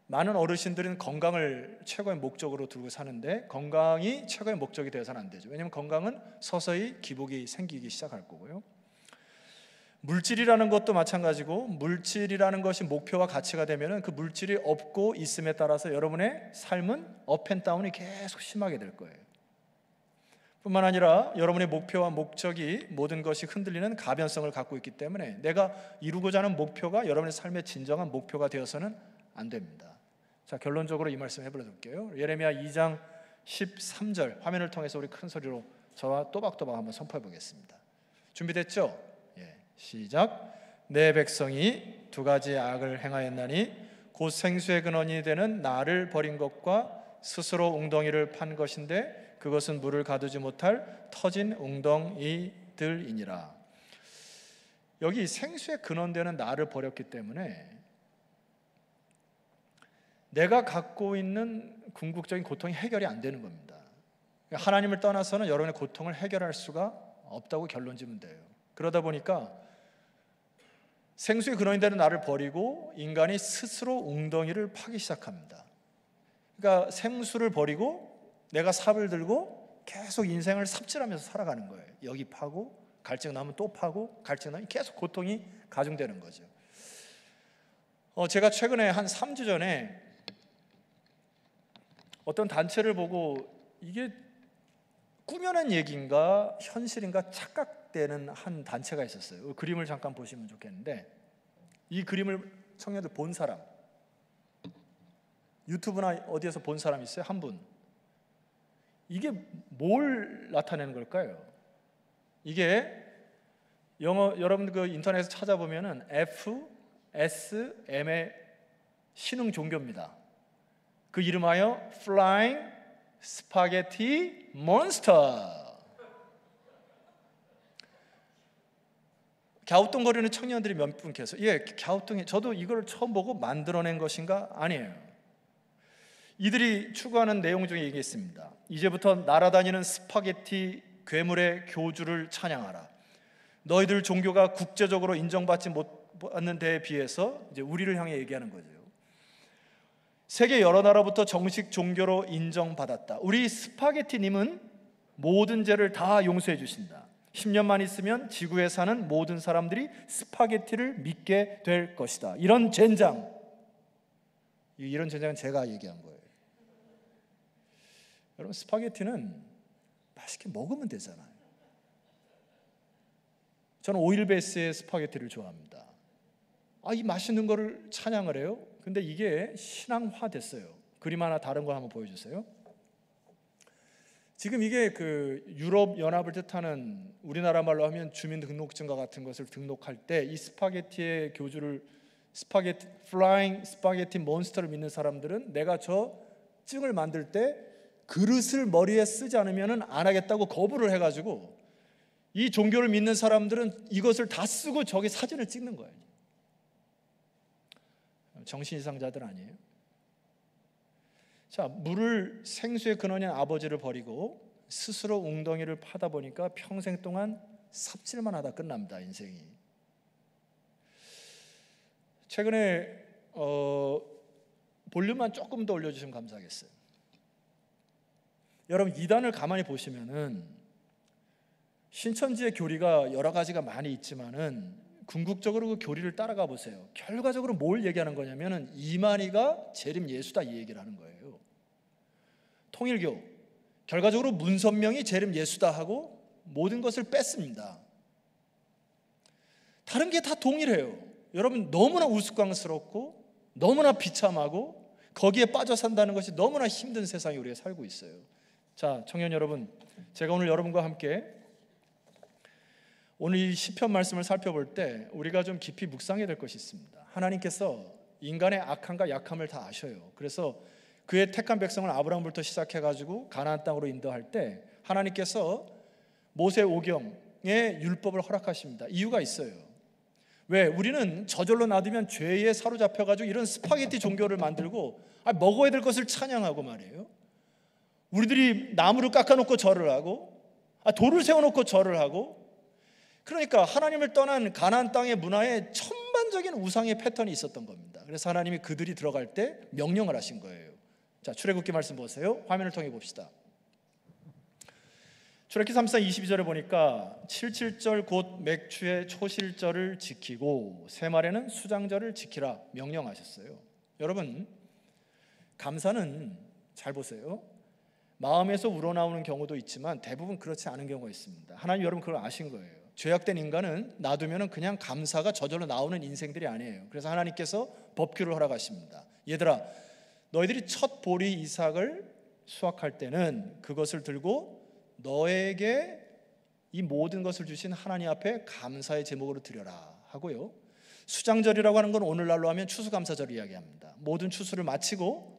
D: 많은 어르신들은 건강을 최고의 목적으로 두고 사는데 건강이 최고의 목적이 되어서는 안 되죠. 왜냐하면 건강은 서서히 기복이 생기기 시작할 거고요. 물질이라는 것도 마찬가지고, 물질이라는 것이 목표와 가치가 되면 그 물질이 없고 있음에 따라서 여러분의 삶은 업앤다운이 계속 심하게 될 거예요. 뿐만 아니라 여러분의 목표와 목적이 모든 것이 흔들리는 가변성을 갖고 있기 때문에 내가 이루고자 하는 목표가 여러분의 삶의 진정한 목표가 되어서는 안 됩니다. 자, 결론적으로 이 말씀 해볼게요. 예레미야 2장 13절 화면을 통해서 우리 큰 소리로 저와 또박또박 한번 선포해 보겠습니다. 준비됐죠? 예, 시작. 내 백성이 2가지 악을 행하였나니 곧 생수의 근원이 되는 나를 버린 것과 스스로 웅덩이를 판 것인데 그것은 물을 가두지 못할 터진 웅덩이들이니라. 여기 생수의 근원되는 나를 버렸기 때문에 내가 갖고 있는 궁극적인 고통이 해결이 안 되는 겁니다. 하나님을 떠나서는 여러분의 고통을 해결할 수가 없다고 결론 지으면 돼요. 그러다 보니까 생수의 근원이 되는 나를 버리고 인간이 스스로 웅덩이를 파기 시작합니다. 그러니까 생수를 버리고 내가 삽을 들고 계속 인생을 삽질하면서 살아가는 거예요. 여기 파고 갈증 나면 또 파고 갈증 나면 계속 고통이 가중되는 거죠. 제가 최근에 한 3주 전에 어떤 단체를 보고 이게 꾸며낸 얘기인가 현실인가 착각되는 한 단체가 있었어요. 그림을 잠깐 보시면 좋겠는데, 이 그림을 청년들 본 사람, 유튜브나 어디에서 본 사람 있어요? 한 분. 이게 뭘 나타내는 걸까요? 이게 영어, 여러분 그 인터넷에서 찾아보면은 FSM의 신흥 종교입니다. 그 이름하여 Flying Spaghetti Monster. 갸우뚱거리는 청년들이 몇 분께서, 갸우뚱이, 저도 이걸 처음 보고 만들어낸 것인가? 아니에요. 이들이 추구하는 내용 중에 이게 있습니다. 이제부터 날아다니는 스파게티 괴물의 교주를 찬양하라. 너희들 종교가 국제적으로 인정받지 못하는 데에 비해서 이제 우리를 향해 얘기하는 거죠. 세계 여러 나라부터 정식 종교로 인정받았다. 우리 스파게티님은 모든 죄를 다 용서해 주신다. 10년만 있으면 지구에 사는 모든 사람들이 스파게티를 믿게 될 것이다. 이런 젠장은 제가 얘기한 거예요. 여러분, 스파게티는 맛있게 먹으면 되잖아요. 저는 오일 베이스의 스파게티를 좋아합니다. 이 맛있는 거를 찬양을 해요. 근데 이게 신앙화 됐어요. 그림 하나 다른 거 한번 보여주세요. 지금 이게 그 유럽 연합을 뜻하는, 우리나라 말로 하면 주민등록증과 같은 것을 등록할 때 이 스파게티의 교주를 플라잉 스파게티 몬스터를 믿는 사람들은 내가 저 증을 만들 때 그릇을 머리에 쓰지 않으면 안 하겠다고 거부를 해가지고, 이 종교를 믿는 사람들은 이것을 다 쓰고 저기 사진을 찍는 거예요. 정신 이상자들 아니에요? 자, 물을 생수의 근원인 아버지를 버리고 스스로 웅덩이를 파다 보니까 평생 동안 삽질만 하다 끝납니다, 인생이. 최근에 볼륨만 조금 더 올려주시면 감사하겠어요.
E: 여러분 이단을 가만히 보시면은 신천지의 교리가 여러 가지가 많이 있지만은 궁극적으로 그 교리를 따라가 보세요. 결과적으로 뭘 얘기하는 거냐면은 이만희가 재림 예수다 이 얘기를 하는 거예요. 통일교 결과적으로 문선명이 재림 예수다 하고 모든 것을 뺐습니다. 다른 게 다 동일해요. 여러분 너무나 우스꽝스럽고 너무나 비참하고 거기에 빠져 산다는 것이 너무나 힘든 세상에 우리가 살고 있어요. 자, 청년 여러분, 제가 오늘 여러분과 함께 오늘 이 시편 말씀을 살펴볼 때 우리가 좀 깊이 묵상해야 될 것이 있습니다. 하나님께서 인간의 악함과 약함을 다 아셔요. 그래서 그의 택한 백성을 아브라함부터 시작해가지고 가나안 땅으로 인도할 때 하나님께서 모세오경의 율법을 허락하십니다. 이유가 있어요. 왜? 우리는 저절로 놔두면 죄에 사로잡혀가지고 이런 스파게티 종교를 만들고 먹어야 될 것을 찬양하고 말이에요. 우리들이 나무를 깎아놓고 절을 하고 돌을 세워놓고 절을 하고, 그러니까 하나님을 떠난 가나안 땅의 문화에 천반적인 우상의 패턴이 있었던 겁니다. 그래서 하나님이 그들이 들어갈 때 명령을 하신 거예요. 자, 출애굽기 말씀 보세요. 화면을 통해 봅시다. 출애굽기 3장 22절에 보니까 77절 곧 맥추의 초실절을 지키고 새말에는 수장절을 지키라 명령하셨어요. 여러분, 감사는 잘 보세요. 마음에서 우러나오는 경우도 있지만 대부분 그렇지 않은 경우가 있습니다. 하나님 여러분 그걸 아신 거예요. 죄악된 인간은 놔두면 그냥 감사가 저절로 나오는 인생들이 아니에요. 그래서 하나님께서 법규를 허락하십니다. 얘들아, 너희들이 첫 보리 이삭을 수확할 때는 그것을 들고 너에게 이 모든 것을 주신 하나님 앞에 감사의 제목으로 드려라 하고요. 수장절이라고 하는 건 오늘날로 하면 추수감사절 이야기합니다. 모든 추수를 마치고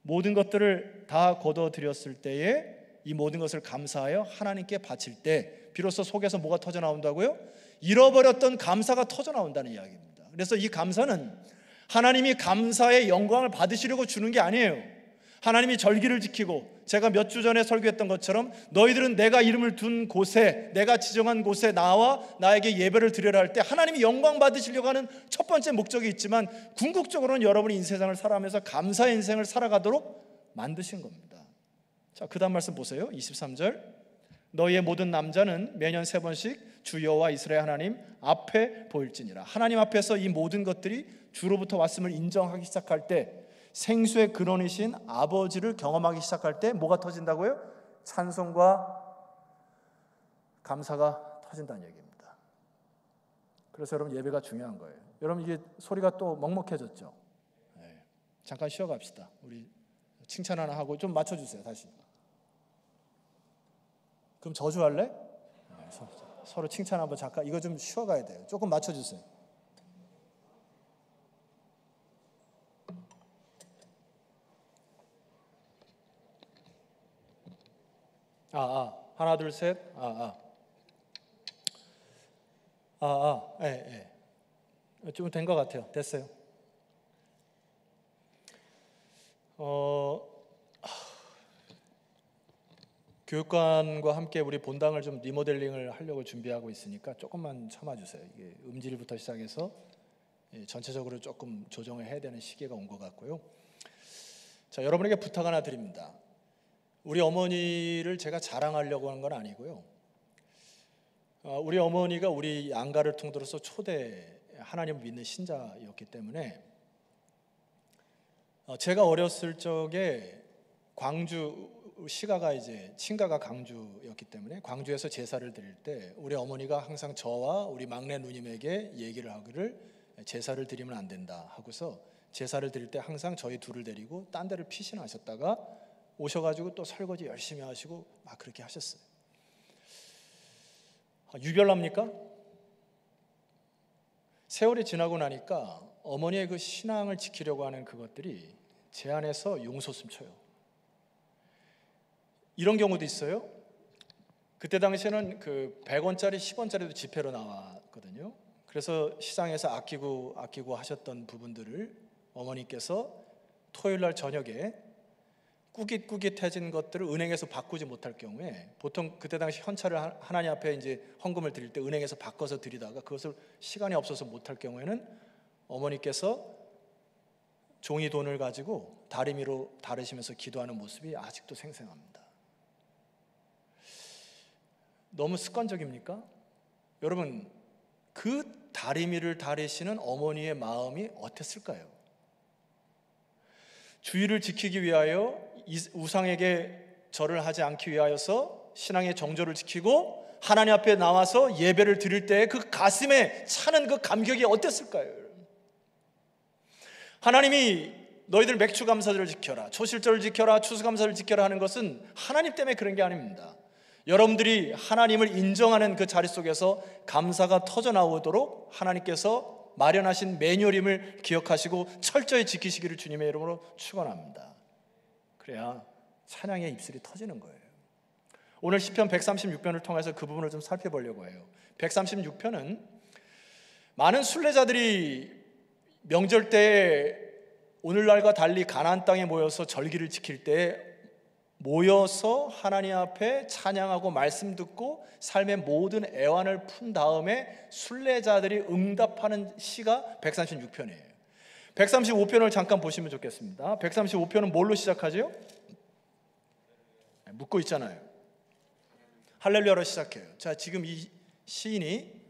E: 모든 것들을 다 거둬들였을 때에 이 모든 것을 감사하여 하나님께 바칠 때 비로소 속에서 뭐가 터져 나온다고요? 잃어버렸던 감사가 터져 나온다는 이야기입니다. 그래서 이 감사는 하나님이 감사의 영광을 받으시려고 주는 게 아니에요. 하나님이 절기를 지키고 제가 몇 주 전에 설교했던 것처럼 너희들은 내가 이름을 둔 곳에, 내가 지정한 곳에 나와 나에게 예배를 드려라 할 때 하나님이 영광 받으시려고 하는 첫 번째 목적이 있지만 궁극적으로는 여러분이 이 세상을 살아가면서 감사의 인생을 살아가도록 만드신 겁니다. 자, 그 다음 말씀 보세요. 23절. 너희의 모든 남자는 매년 3번씩 주 여호와 이스라엘 하나님 앞에 보일지니라. 하나님 앞에서 이 모든 것들이 주로부터 왔음을 인정하기 시작할 때, 생수의 근원이신 아버지를 경험하기 시작할 때 뭐가 터진다고요? 찬송과 감사가 터진다는 얘기입니다. 그래서 여러분 예배가 중요한 거예요. 여러분 이게 소리가 또 먹먹해졌죠? 네. 잠깐 쉬어갑시다. 우리 칭찬 하나 하고 좀 맞춰주세요. 다시. 그럼 저주할래? 네, 서로 칭찬 한번 잠깐. 이거 좀 쉬어가야 돼요. 조금 맞춰주세요. 하나 둘 셋. 좀 된 것 같아요. 됐어요. 교육관과 함께 우리 본당을 좀 리모델링을 하려고 준비하고 있으니까 조금만 참아주세요. 이게 음질부터 시작해서 전체적으로 조금 조정을 해야 되는 시기가 온 것 같고요. 자, 여러분에게 부탁 하나 드립니다. 우리 어머니를 제가 자랑하려고 하는 건 아니고요. 우리 어머니가 우리 양가를 통틀어서 초대 하나님을 믿는 신자였기 때문에 제가 어렸을 적에 광주 시가가 이제 친가가 광주였기 때문에 광주에서 제사를 드릴 때 우리 어머니가 항상 저와 우리 막내 누님에게 얘기를 하기를 제사를 드리면 안 된다 하고서 제사를 드릴 때 항상 저희 둘을 데리고 딴 데를 피신하셨다가 오셔가지고 또 설거지 열심히 하시고 막 그렇게 하셨어요. 유별납니까? 세월이 지나고 나니까 어머니의 그 신앙을 지키려고 하는 그것들이 제 안에서 용솟음 쳐요. 이런 경우도 있어요. 그때 당시에는 그 100원짜리 10원짜리도 지폐로 나왔거든요. 그래서 시장에서 아끼고 하셨던 부분들을 어머니께서 토요일 날 저녁에 꾸깃꾸깃해진 것들을 은행에서 바꾸지 못할 경우에 보통 그때 당시 현찰을 하나님 앞에 이제 헌금을 드릴 때 은행에서 바꿔서 드리다가 그것을 시간이 없어서 못할 경우에는 어머니께서 종이 돈을 가지고 다리미로 다루시면서 기도하는 모습이 아직도 생생합니다. 너무 습관적입니까? 여러분, 그 다리미를 다리시는 어머니의 마음이 어땠을까요? 주의를 지키기 위하여 우상에게 절을 하지 않기 위하여서 신앙의 정조를 지키고 하나님 앞에 나와서 예배를 드릴 때 그 가슴에 차는 그 감격이 어땠을까요? 하나님이 너희들 맥추감사절을 지켜라, 초실절을 지켜라, 추수감사를 지켜라 하는 것은 하나님 때문에 그런 게 아닙니다. 여러분들이 하나님을 인정하는 그 자리 속에서 감사가 터져나오도록 하나님께서 마련하신 매뉴얼임을 기억하시고 철저히 지키시기를 주님의 이름으로 축원합니다. 그래야 찬양의 입술이 터지는 거예요. 오늘 시편 136편을 통해서 그 부분을 좀 살펴보려고 해요. 136편은 많은 순례자들이 명절 때 오늘날과 달리 가나안 땅에 모여서 절기를 지킬 때 모여서 하나님 앞에 찬양하고 말씀 듣고 삶의 모든 애환을 푼 다음에 순례자들이 응답하는 시가 136편이에요. 135편을 잠깐 보시면 좋겠습니다. 135편은 뭘로 시작하죠? 묻고 있잖아요. 할렐루야로 시작해요. 자, 지금 이 시인이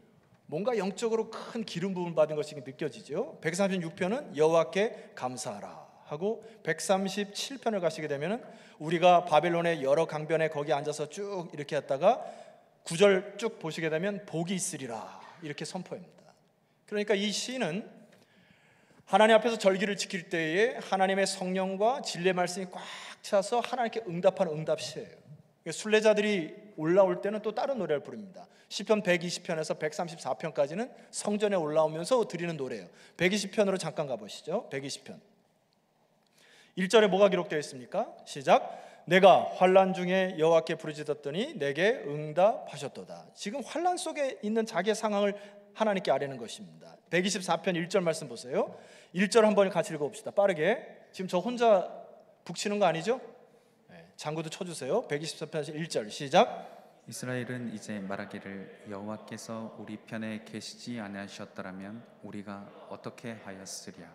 E: 뭔가 영적으로 큰 기름 부음 받은 것이 느껴지죠. 136편은 여호와께 감사하라 하고 137편을 가시게 되면은 우리가 바벨론의 여러 강변에 거기 앉아서 쭉 이렇게 했다가 9절 쭉 보시게 되면 복이 있으리라 이렇게 선포합니다. 그러니까 이 시인은 하나님 앞에서 절기를 지킬 때에 하나님의 성령과 진리의 말씀이 꽉 차서 하나님께 응답하는 응답시예요. 순례자들이 올라올 때는 또 다른 노래를 부릅니다. 시편 120편에서 134편까지는 성전에 올라오면서 드리는 노래예요. 120편으로 잠깐 가보시죠. 120편 1절에 뭐가 기록되어 있습니까? 시작. 내가 환난 중에 여호와께 부르짖었더니 내게 응답하셨도다. 지금 환난 속에 있는 자기의 상황을 하나님께 아뢰는 것입니다. 124편 1절 말씀 보세요. 1절 한번 같이 읽어봅시다. 빠르게. 지금 저 혼자 북치는 거 아니죠? 장구도 쳐주세요. 124편 1절 시작.
F: 이스라엘은 이제 말하기를 여호와께서 우리 편에 계시지 아니하셨더라면 우리가 어떻게 하였으랴.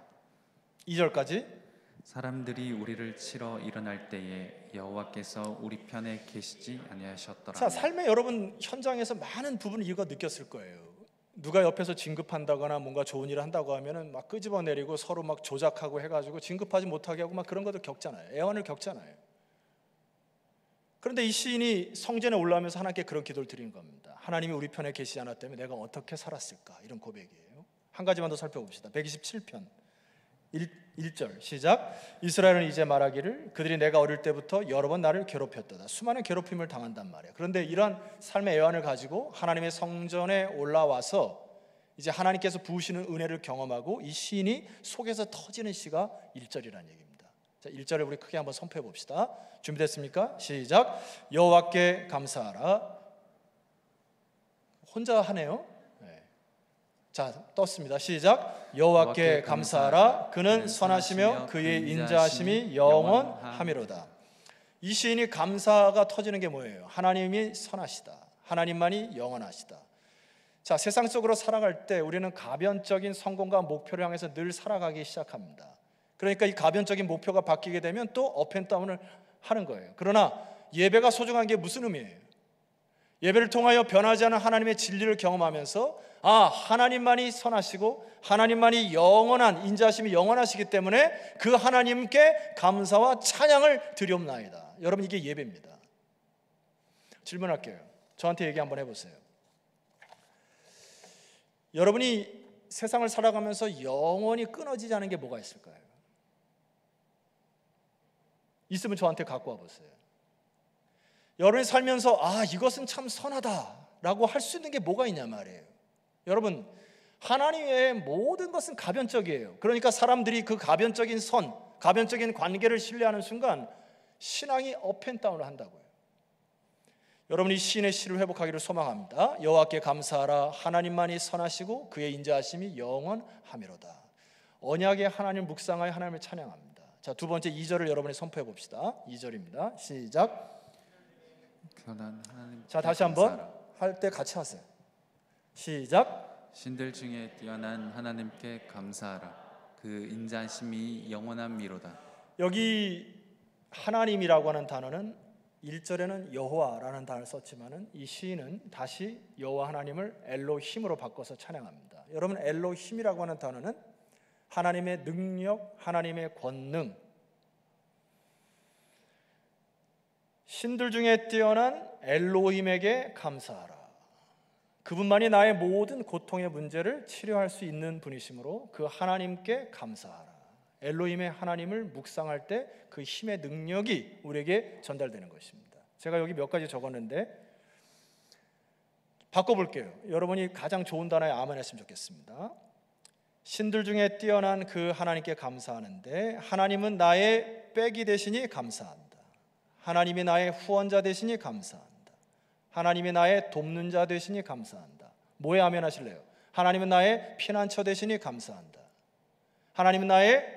E: 2절까지.
F: 사람들이 우리를 치러 일어날 때에 여호와께서 우리 편에 계시지 아니하셨더라면.
E: 자, 삶의 여러분 현장에서 많은 부분을 이거 느꼈을 거예요. 누가 옆에서 진급한다거나 뭔가 좋은 일을 한다고 하면은 막 끄집어내리고 서로 막 조작하고 해가지고 진급하지 못하게 하고 막 그런 것들 겪잖아요. 애환을 겪잖아요. 그런데 이 시인이 성전에 올라오면서 하나님께 그런 기도를 드리는 겁니다. 하나님이 우리 편에 계시지 않았다면 내가 어떻게 살았을까? 이런 고백이에요. 한 가지만 더 살펴봅시다. 127편 1절 시작. 이스라엘은 이제 말하기를 그들이 내가 어릴 때부터 여러 번 나를 괴롭혔도다. 수많은 괴롭힘을 당한단 말이에요. 그런데 이러한 삶의 애환을 가지고 하나님의 성전에 올라와서 이제 하나님께서 부으시는 은혜를 경험하고 이 시인이 속에서 터지는 시가 1절이라는 얘기입니다. 자, 1절을 우리 크게 한번 선포해 봅시다. 준비됐습니까? 시작. 여호와께 감사하라. 혼자 하네요. 네. 자, 떴습니다. 시작. 여호와께 감사하라. 그는 선하시며 그의 인자하심이 영원하미로다. 이 시인이 감사가 터지는 게 뭐예요? 하나님이 선하시다. 하나님만이 영원하시다. 자, 세상 속으로 살아갈 때 우리는 가변적인 성공과 목표를 향해서 늘 살아가기 시작합니다. 그러니까 이 가변적인 목표가 바뀌게 되면 또 업앤다운을 하는 거예요. 그러나 예배가 소중한 게 무슨 의미예요? 예배를 통하여 변하지 않은 하나님의 진리를 경험하면서 하나님만이 선하시고 하나님만이 영원한 인자하심이 영원하시기 때문에 그 하나님께 감사와 찬양을 드리옵나이다. 여러분, 이게 예배입니다. 질문할게요. 저한테 얘기 한번 해보세요. 여러분이 세상을 살아가면서 영원히 끊어지지 않은 게 뭐가 있을까요? 있으면 저한테 갖고 와보세요. 여러분이 살면서 이것은 참 선하다라고 할 수 있는 게 뭐가 있냐 말이에요. 여러분, 하나님 외의 모든 것은 가변적이에요. 그러니까 사람들이 그 가변적인 선, 가변적인 관계를 신뢰하는 순간 신앙이 업앤다운을 한다고요. 여러분이 시인의 시를 회복하기를 소망합니다. 여호와께 감사하라. 하나님만이 선하시고 그의 인자하심이 영원하미로다. 언약의 하나님 묵상하여 하나님을 찬양합니다. 자, 두 번째 2절을 여러분이 선포해 봅시다. 2절입니다. 시작. 자, 다시 한번 할 때 같이 하세요. 시작.
F: 신들 중에 뛰어난 하나님께 감사하라. 그 인자심이 영원한 미로다.
E: 여기 하나님이라고 하는 단어는 1절에는 여호와라는 단어를 썼지만은 이 시인은 다시 여호와 하나님을 엘로힘으로 바꿔서 찬양합니다. 여러분, 엘로힘이라고 하는 단어는 하나님의 능력, 하나님의 권능, 신들 중에 뛰어난 엘로힘에게 감사하라. 그분만이 나의 모든 고통의 문제를 치료할 수 있는 분이시므로 그 하나님께 감사하라. 엘로힘의 하나님을 묵상할 때 그 힘의 능력이 우리에게 전달되는 것입니다. 제가 여기 몇 가지 적었는데 바꿔볼게요. 여러분이 가장 좋은 단어에 아멘 했으면 좋겠습니다. 신들 중에 뛰어난 그 하나님께 감사하는데 하나님은 나의 빼기 되시니 감사한다. 하나님이 나의 후원자 되시니 감사한다. 하나님이 나의 돕는 자 되시니 감사한다. 뭐에 아멘 하실래요? 하나님은 나의 피난처 되시니 감사한다. 하나님은 나의,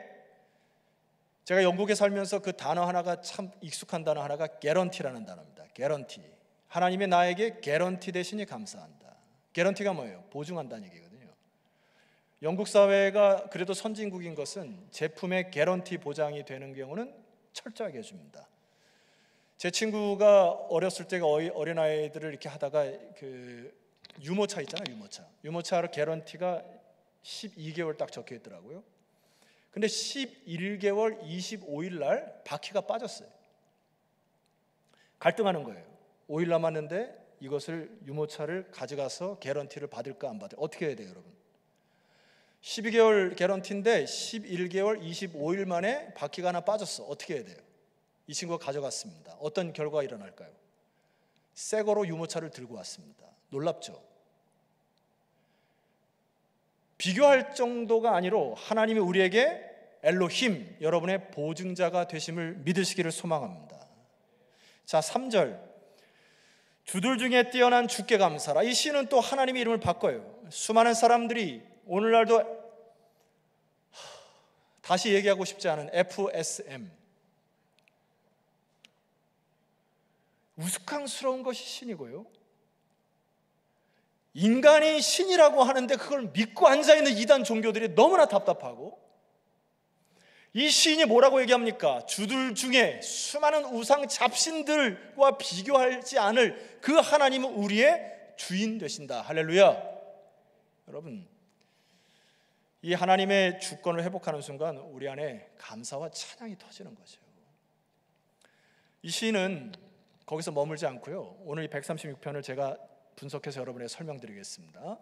E: 제가 영국에 살면서 그 단어 하나가 참 익숙한 단어 하나가 개런티라는 단어입니다. 개런티. 하나님이 나에게 개런티 되시니 감사한다. 개런티가 뭐예요? 보증한다는 얘기거든요. 영국 사회가 그래도 선진국인 것은 제품의 개런티 보장이 되는 경우는 철저하게 해줍니다. 제 친구가 어렸을 때 어린아이들을 이렇게 하다가 그 유모차 있잖아요. 유모차로 개런티가 12개월 딱 적혀 있더라고요. 근데 11개월 25일 날 바퀴가 빠졌어요. 갈등하는 거예요. 5일 남았는데 이것을 유모차를 가져가서 개런티를 받을까 안 받을까 어떻게 해야 돼요, 여러분? 12개월 개런티인데 11개월 25일 만에 바퀴가 하나 빠졌어. 어떻게 해야 돼요? 이 친구가 가져갔습니다. 어떤 결과가 일어날까요? 새 거로 유모차를 들고 왔습니다. 놀랍죠? 비교할 정도가 아니로 하나님이 우리에게 엘로힘, 여러분의 보증자가 되심을 믿으시기를 소망합니다. 자, 3절. 주들 중에 뛰어난 주께 감사라. 이 시는 또 하나님의 이름을 바꿔요. 수많은 사람들이 오늘날도 다시 얘기하고 싶지 않은 FSM, 우스꽝스러운 것이 신이고요, 인간이 신이라고 하는데 그걸 믿고 앉아있는 이단 종교들이 너무나 답답하고, 이 시인이 뭐라고 얘기합니까? 주들 중에 수많은 우상 잡신들과 비교하지 않을 그 하나님은 우리의 주인 되신다. 할렐루야. 여러분, 이 하나님의 주권을 회복하는 순간 우리 안에 감사와 찬양이 터지는 거죠. 이 시인은 거기서 머물지 않고요, 오늘 이 136편을 제가 분석해서 여러분에게 설명드리겠습니다.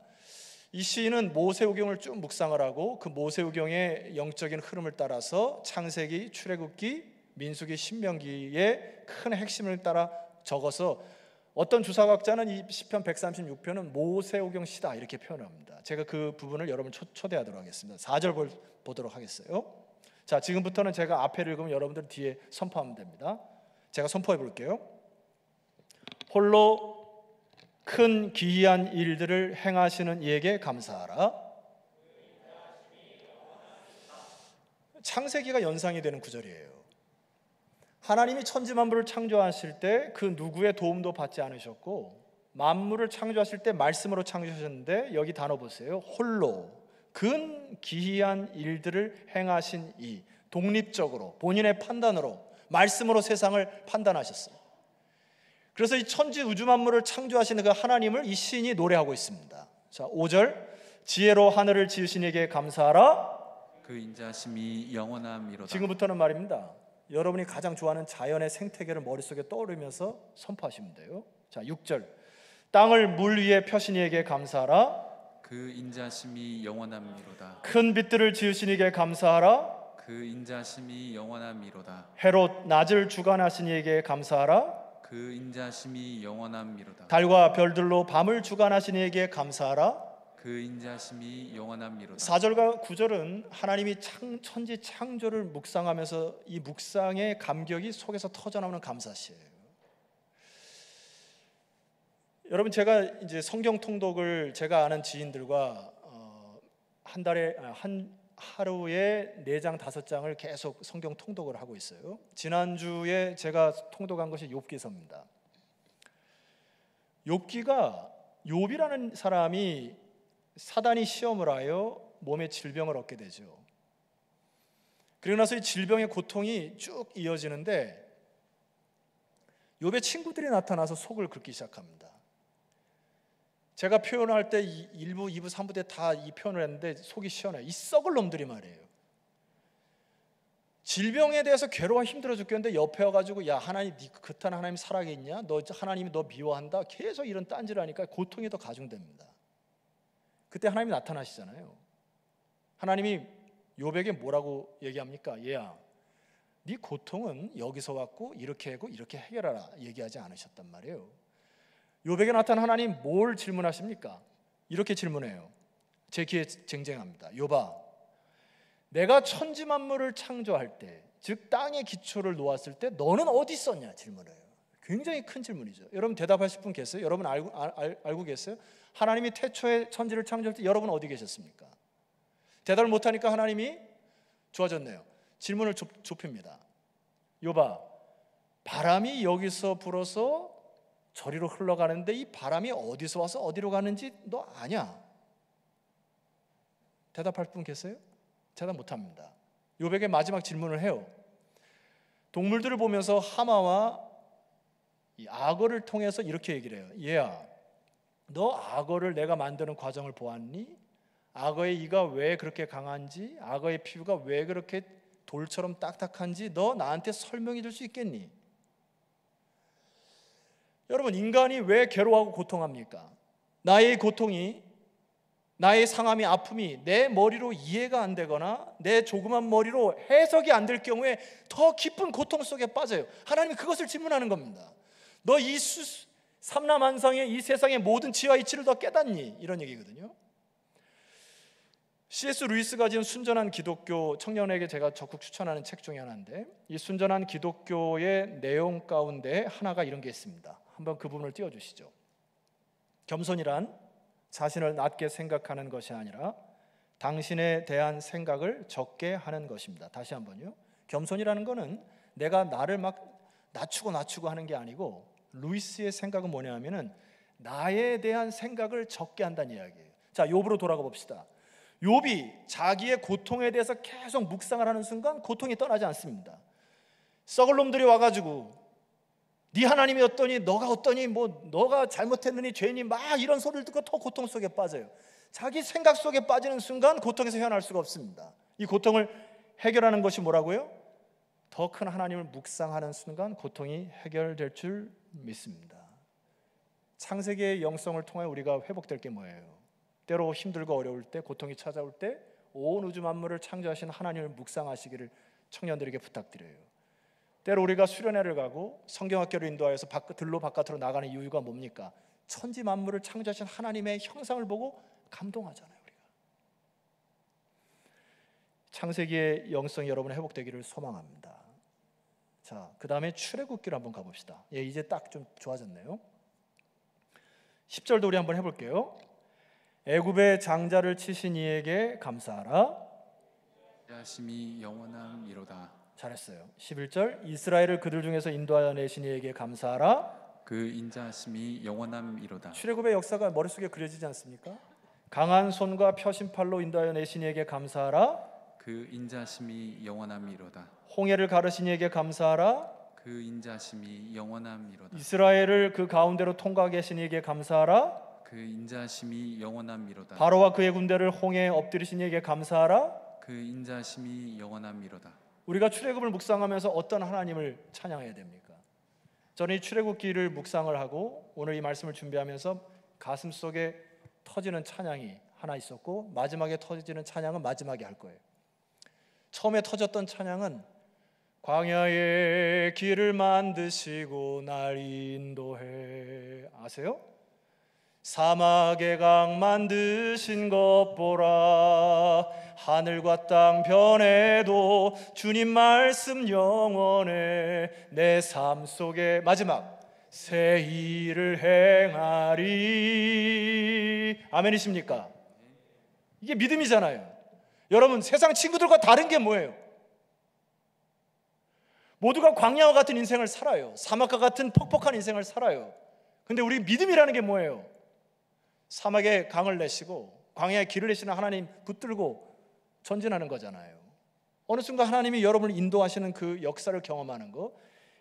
E: 이 시인은 모세오경을 쭉 묵상을 하고 그 모세오경의 영적인 흐름을 따라서 창세기, 출애굽기, 민수기, 신명기의 큰 핵심을 따라 적어서 어떤 주사학자는 이 시편 136편은 모세오경 시다 이렇게 표현합니다. 제가 그 부분을 여러분 초대하도록 하겠습니다. 4절 보도록 하겠어요. 자, 지금부터는 제가 앞에 읽으면 여러분들 뒤에 선포하면 됩니다. 제가 선포해 볼게요. 홀로 큰 기이한 일들을 행하시는 이에게 감사하라. 창세기가 연상이 되는 구절이에요. 하나님이 천지 만물을 창조하실 때 그 누구의 도움도 받지 않으셨고, 만물을 창조하실 때 말씀으로 창조하셨는데, 여기 단어 보세요. 홀로 큰 기이한 일들을 행하신 이, 독립적으로 본인의 판단으로 말씀으로 세상을 판단하셨어요. 그래서 이 천지 우주 만물을 창조하시는 그 하나님을 이 시인이 노래하고 있습니다. 자, 5절. 지혜로 하늘을 지으신 이에게 감사하라.
F: 그 인자심이 영원함이로다.
E: 지금부터는 말입니다. 여러분이 가장 좋아하는 자연의 생태계를 머릿속에 떠오르면서 선포하시면 돼요. 자, 6절. 땅을 물 위에 펴신 이에게 감사하라.
F: 그 인자심이 영원함이로다.
E: 큰 빛들을 지으신 이에게 감사하라.
F: 그 인자심이 영원함이로다.
E: 해롯 낮을 주관하신 이에게 감사하라.
F: 그 인자심이 영원함이로다.
E: 달과 별들로 밤을 주관하신 이에게 감사하라.
F: 그 인자심이 영원함이로다.
E: 4절과 9절은 하나님이 천지 창조를 묵상하면서 이 묵상의 감격이 속에서 터져나오는 감사시예요. 여러분, 제가 이제 성경 통독을 제가 아는 지인들과 한 달에 하루에 4장 5장을 계속 성경 통독을 하고 있어요. 지난주에 제가 통독한 것이 욥기서입니다. 욥이라는 사람이 사단이 시험을 하여 몸에 질병을 얻게 되죠. 그리고 나서 이 질병의 고통이 쭉 이어지는데 욥의 친구들이 나타나서 속을 긁기 시작합니다. 제가 표현할 때 1부, 2부, 3부 때 다 이 표현을 했는데 속이 시원해요. 이 썩을 놈들이 말이에요. 질병에 대해서 괴로워 힘들어 죽겠는데 옆에 와가지고 야 하나님 네 그딴 하나님 살아있냐? 너 하나님이 너 미워한다? 계속 이런 딴지를 하니까 고통이 더 가중됩니다. 그때 하나님이 나타나시잖아요. 하나님이 욥에게 뭐라고 얘기합니까? 얘야 네 고통은 여기서 왔고 이렇게 하고 이렇게 해결하라 얘기하지 않으셨단 말이에요. 욥에게 나타난 하나님 뭘 질문하십니까? 이렇게 질문해요. 제 귀에 쟁쟁합니다. 욥아 내가 천지 만물을 창조할 때, 즉 땅의 기초를 놓았을 때 너는 어디 있었냐 질문해요. 굉장히 큰 질문이죠. 여러분 대답하실 분 계세요? 여러분 알고 계세요? 하나님이 태초에 천지를 창조할 때 여러분 어디 계셨습니까? 대답을 못하니까 하나님이 좋아졌네요. 질문을 좁힙니다. 욥아 바람이 여기서 불어서 저리로 흘러가는데 이 바람이 어디서 와서 어디로 가는지 너 아냐? 대답할 분 계세요? 대답 못합니다. 욥에게 마지막 질문을 해요. 동물들을 보면서 하마와 이 악어를 통해서 이렇게 얘기를 해요. 얘야 너 악어를 내가 만드는 과정을 보았니? 악어의 이가 왜 그렇게 강한지, 악어의 피부가 왜 그렇게 돌처럼 딱딱한지 너 나한테 설명해 줄 수 있겠니? 여러분 인간이 왜 괴로워하고 고통합니까? 나의 고통이, 나의 상함이, 아픔이 내 머리로 이해가 안 되거나 내 조그만 머리로 해석이 안 될 경우에 더 깊은 고통 속에 빠져요. 하나님이 그것을 질문하는 겁니다. 너 이 삼라만상의 이 세상의 모든 지와 이치를 더 깨닫니? 이런 얘기거든요. C.S. 루이스가 지은 순전한 기독교, 청년에게 제가 적극 추천하는 책 중에 하나인데 이 순전한 기독교의 내용 가운데 하나가 이런 게 있습니다. 한번 그 부분을 띄워주시죠. 겸손이란 자신을 낮게 생각하는 것이 아니라 당신에 대한 생각을 적게 하는 것입니다. 다시 한번요. 겸손이라는 것은 내가 나를 막 낮추고 하는 게 아니고 루이스의 생각은 뭐냐면은 나에 대한 생각을 적게 한다는 이야기예요. 자, 욥으로 돌아가 봅시다. 욥이 자기의 고통에 대해서 계속 묵상을 하는 순간 고통이 떠나지 않습니다. 썩을 놈들이 와가지고 네 하나님이 어떠니, 너가 어떠니, 뭐 너가 잘못했느니, 죄니, 막 이런 소리를 듣고 더 고통 속에 빠져요. 자기 생각 속에 빠지는 순간 고통에서 헤어날 수가 없습니다. 이 고통을 해결하는 것이 뭐라고요? 더 큰 하나님을 묵상하는 순간 고통이 해결될 줄 믿습니다. 창세기의 영성을 통해 우리가 회복될 게 뭐예요? 때로 힘들고 어려울 때, 고통이 찾아올 때 온 우주 만물을 창조하신 하나님을 묵상하시기를 청년들에게 부탁드려요. 때로 우리가 수련회를 가고 성경학교를 인도하여서 들로 바깥으로 나가는 이유가 뭡니까? 천지 만물을 창조하신 하나님의 형상을 보고 감동하잖아요. 우리가 창세기의 영성이 여러분의 회복되기를 소망합니다. 자, 그 다음에 출애굽기를 한번 가봅시다. 예, 이제 딱 좀 좋아졌네요. 10절도 우리 한번 해볼게요. 애굽의 장자를 치신 이에게 감사하라.
F: 인자하심이 영원함이로다.
E: 잘했어요. 11절 이스라엘을 그들 중에서 인도하여 내신 이에게 감사하라.
F: 그 인자하심이 영원함이로다.
E: 출애굽의 역사가 머릿속에 그려지지 않습니까? 강한 손과 펴신 팔로 인도하여 내신 이에게 감사하라.
F: 그 인자하심이 영원함이로다.
E: 홍해를 가르신 이에게 감사하라.
F: 그 인자하심이 영원함이로다.
E: 이스라엘을 그 가운데로 통과하게 하신 이에게 감사하라.
F: 그 인자하심이 영원함이로다.
E: 바로와 그의 군대를 홍해에 엎드리신 이에게 감사하라.
F: 그 인자하심이 영원함이로다.
E: 우리가 출애굽을 묵상하면서 어떤 하나님을 찬양해야 됩니까? 저는 이 출애굽기를 묵상을 하고 오늘 이 말씀을 준비하면서 가슴 속에 터지는 찬양이 하나 있었고 마지막에 터지는 찬양은 마지막에 할 거예요. 처음에 터졌던 찬양은 광야의 길을 만드시고 날 인도해, 아세요? 사막의 강 만드신 것 보라. 하늘과 땅 변해도 주님 말씀 영원해. 내 삶 속에 마지막 새 일을 행하리. 아멘이십니까? 이게 믿음이잖아요. 여러분, 세상 친구들과 다른 게 뭐예요? 모두가 광야와 같은 인생을 살아요. 사막과 같은 퍽퍽한 인생을 살아요. 근데 우리 믿음이라는 게 뭐예요? 사막에 강을 내시고 광야에 길을 내시는 하나님 붙들고 전진하는 거잖아요. 어느 순간 하나님이 여러분을 인도하시는 그 역사를 경험하는 거,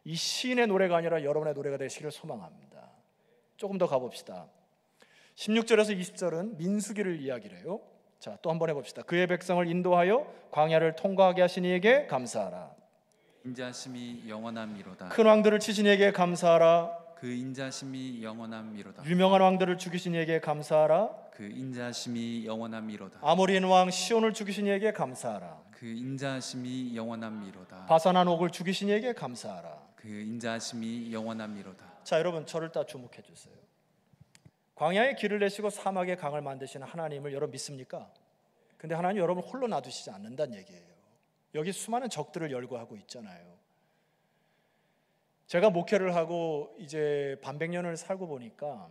E: 이 시인의 노래가 아니라 여러분의 노래가 되시기를 소망합니다. 조금 더 가봅시다. 16절에서 20절은 민수기를 이야기를 해요. 자, 또 한번 해봅시다. 그의 백성을 인도하여 광야를 통과하게 하신 이에게 감사하라.
F: 인자심이 영원함이로다.
E: 큰 왕들을 치신 이에게 감사하라.
F: 그 인자심이 영원함이로다.
E: 유명한 왕들을 죽이신 이에게 감사하라.
F: 그 인자심이 영원함이로다.
E: 아모리인 왕 시온을 죽이신 이에게 감사하라.
F: 그 인자심이 영원함이로다.
E: 바산한 옥을 죽이신 이에게 감사하라.
F: 그 인자심이 영원함이로다.
E: 자, 여러분 저를 다 주목해 주세요. 광야에 길을 내시고 사막에 강을 만드시는 하나님을 여러분 믿습니까? 근데 하나님 여러분 홀로 놔두시지 않는다는 얘기예요. 여기 수많은 적들을 열거하고 있잖아요. 제가 목회를 하고 이제 반백년을 살고 보니까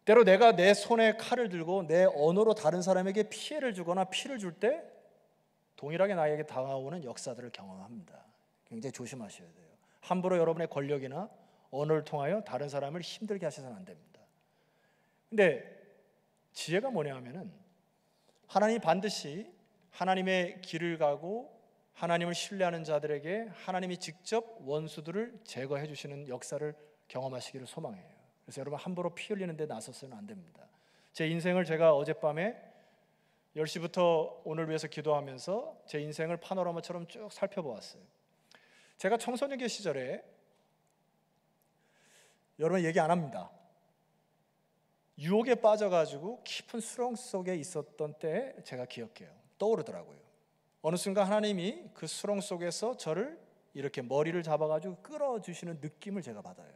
E: 때로 내가 내 손에 칼을 들고 내 언어로 다른 사람에게 피해를 주거나 피를 줄 때 동일하게 나에게 다가오는 역사들을 경험합니다. 굉장히 조심하셔야 돼요. 함부로 여러분의 권력이나 언어를 통하여 다른 사람을 힘들게 하셔서는 안 됩니다. 근데 지혜가 뭐냐 하면은 하나님이 반드시 하나님의 길을 가고 하나님을 신뢰하는 자들에게 하나님이 직접 원수들을 제거해 주시는 역사를 경험하시기를 소망해요. 그래서 여러분 함부로 피 흘리는 데 나서서는 안 됩니다. 제 인생을 제가 어젯밤에 10시부터 오늘 위해서 기도하면서 제 인생을 파노라마처럼 쭉 살펴보았어요. 제가 청소년기 시절에 여러분 얘기 안 합니다. 유혹에 빠져가지고 깊은 수렁 속에 있었던 때 제가 기억해요. 떠오르더라고요. 어느 순간 하나님이 그 수렁 속에서 저를 이렇게 머리를 잡아가지고 끌어주시는 느낌을 제가 받아요.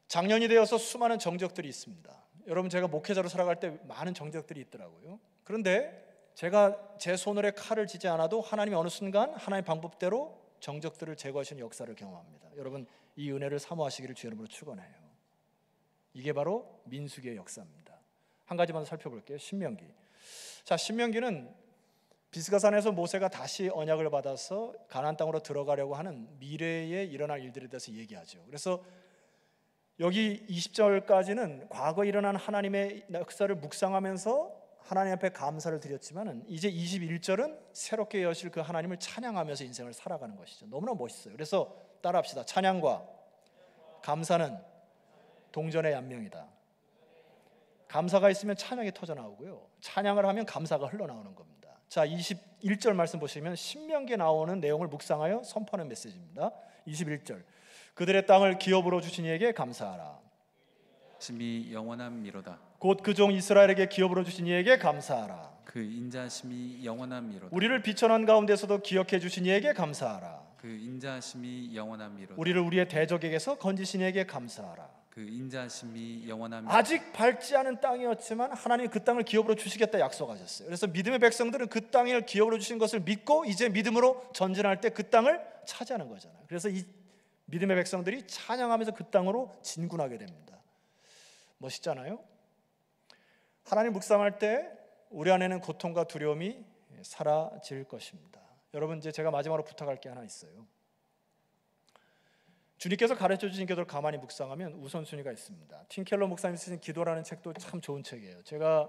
E: 작년이 되어서 수많은 정적들이 있습니다. 여러분 제가 목회자로 살아갈 때 많은 정적들이 있더라고요. 그런데 제가 제 손으로 칼을 쥐지 않아도 하나님이 어느 순간 하나님의 방법대로 정적들을 제거하시는 역사를 경험합니다. 여러분 이 은혜를 사모하시기를 주 이름으로 축원해요. 이게 바로 민수기의 역사입니다. 한 가지만 살펴볼게요. 신명기. 자, 신명기는 비스가산에서 모세가 다시 언약을 받아서 가나안 땅으로 들어가려고 하는 미래에 일어날 일들에 대해서 얘기하죠. 그래서 여기 20절까지는 과거에 일어난 하나님의 역사를 묵상하면서 하나님 앞에 감사를 드렸지만은 이제 21절은 새롭게 여실 그 하나님을 찬양하면서 인생을 살아가는 것이죠. 너무나 멋있어요. 그래서 따라합시다. 찬양과 감사는 동전의 양명이다. 감사가 있으면 찬양이 터져 나오고요. 찬양을 하면 감사가 흘러나오는 겁니다. 자, 21절 말씀 보시면 신명기에 나오는 내용을 묵상하여 선포하는 메시지입니다. 21절. 그들의 땅을 기업으로 주신 이에게 감사하라.
F: 심이 영원함이로다.
E: 곧 그 종 이스라엘에게 기업으로 주신 이에게 감사하라.
F: 그 인자심이 영원함이로다.
E: 우리를 비천한 가운데서도 기억해 주신 이에게 감사하라.
F: 그 인자심이 영원함이로다.
E: 우리를 우리의 대적에게서 건지신 이에게 감사하라.
F: 그 인자심이 영원함이로다.
E: 아직 밟지 않은 땅이었지만 하나님이 그 땅을 기업으로 주시겠다 약속하셨어요. 그래서 믿음의 백성들은 그 땅을 기업으로 주신 것을 믿고 이제 믿음으로 전진할 때 그 땅을 차지하는 거잖아요. 그래서 이 믿음의 백성들이 찬양하면서 그 땅으로 진군하게 됩니다. 멋있잖아요. 하나님 묵상할 때 우리 안에는 고통과 두려움이 사라질 것입니다. 여러분 이제 제가 마지막으로 부탁할 게 하나 있어요. 주님께서 가르쳐 주신 기도를 가만히 묵상하면 우선순위가 있습니다. 팀 켈러 목사님이 쓰신 기도라는 책도 참 좋은 책이에요. 제가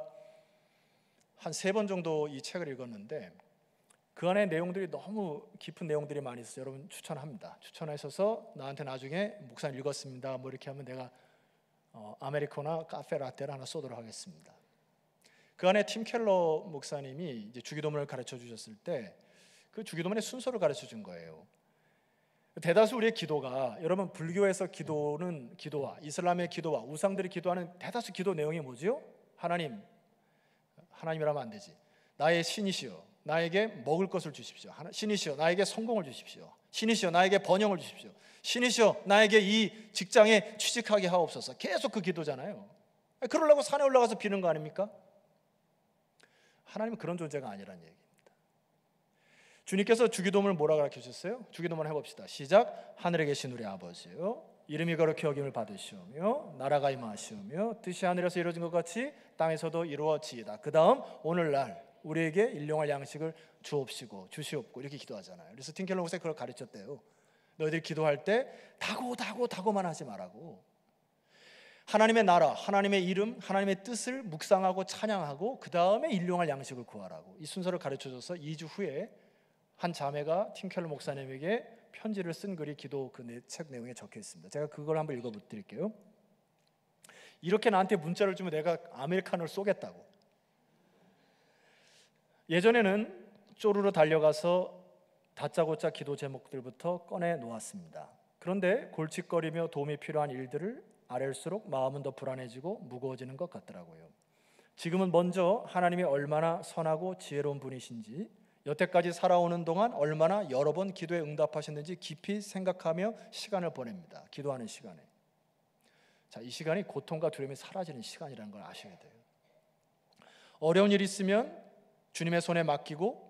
E: 한 3번 정도 이 책을 읽었는데 그 안에 내용들이 너무 깊은 내용들이 많이 있어서 여러분 추천합니다. 추천하셔서 나한테 나중에 목사님 읽었습니다 뭐 이렇게 하면 내가 아메리카노나 카페 라떼를 하나 쏘도록 하겠습니다. 그 안에 팀 켈러 목사님이 이제 주기도문을 가르쳐 주셨을 때 그 주기도문의 순서를 가르쳐 준 거예요. 대다수 우리의 기도가 여러분 불교에서 기도는 기도와 이슬람의 기도와 우상들이 기도하는 대다수 기도 내용이 뭐지요? 하나님이라면 안 되지. 나의 신이시여 나에게 먹을 것을 주십시오. 신이시여 나에게 성공을 주십시오. 신이시여 나에게 번영을 주십시오. 신이시여 나에게 이 직장에 취직하게 하옵소서. 계속 그 기도잖아요. 그러려고 산에 올라가서 비는 거 아닙니까? 하나님은 그런 존재가 아니라는 얘기입니다. 주님께서 주기도문을 뭐라 가르쳐 주셨어요? 주기도문 해봅시다. 시작. 하늘에 계신 우리 아버지요 이름이 거룩히 여김을 받으시오며 나라가 임하시오며 뜻이 하늘에서 이루어진 것 같이 땅에서도 이루어지이다. 그 다음 오늘날 우리에게 일용할 양식을 주시옵고 이렇게 기도하잖아요. 그래서 팀 켈러 목사님이 그걸 가르쳤대요. 너희들이 기도할 때 다고만 하지 말라고. 하나님의 나라, 하나님의 이름, 하나님의 뜻을 묵상하고 찬양하고 그 다음에 일용할 양식을 구하라고 이 순서를 가르쳐줘서 2주 후에 한 자매가 팀켈러 목사님에게 편지를 쓴 글이 기도 그 책 내용에 적혀 있습니다. 제가 그걸 한번 읽어드릴게요. 이렇게 나한테 문자를 주면 내가 아메리카노를 쏘겠다고. 예전에는 쪼르르 달려가서 다짜고짜 기도 제목들부터 꺼내 놓았습니다. 그런데 골칫거리며 도움이 필요한 일들을 아랠수록 마음은 더 불안해지고 무거워지는 것 같더라고요. 지금은 먼저 하나님이 얼마나 선하고 지혜로운 분이신지, 여태까지 살아오는 동안 얼마나 여러 번 기도에 응답하셨는지 깊이 생각하며 시간을 보냅니다. 기도하는 시간에. 자, 이 시간이 고통과 두려움이 사라지는 시간이라는 걸 아셔야 돼요. 어려운 일 있으면 주님의 손에 맡기고,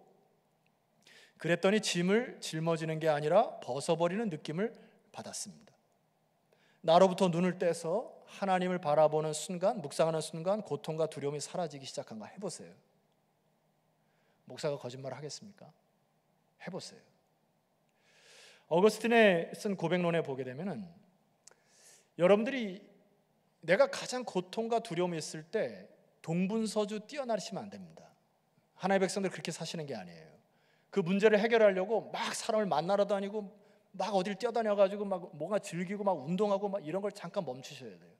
E: 그랬더니 짐을 짊어지는 게 아니라 벗어버리는 느낌을 받았습니다. 나로부터 눈을 떼서 하나님을 바라보는 순간, 묵상하는 순간 고통과 두려움이 사라지기 시작한 거 해보세요. 목사가 거짓말 하겠습니까? 해보세요. 어거스틴의 쓴 고백론에 보게 되면은, 여러분들이 내가 가장 고통과 두려움이 있을 때 동분서주 뛰어나시면 안 됩니다. 하나님의 백성들 그렇게 사시는 게 아니에요. 그 문제를 해결하려고 막 사람을 만나러 다니고 막 어딜 뛰어다녀가지고 막 뭔가 즐기고 막 운동하고 막 이런 걸 잠깐 멈추셔야 돼요.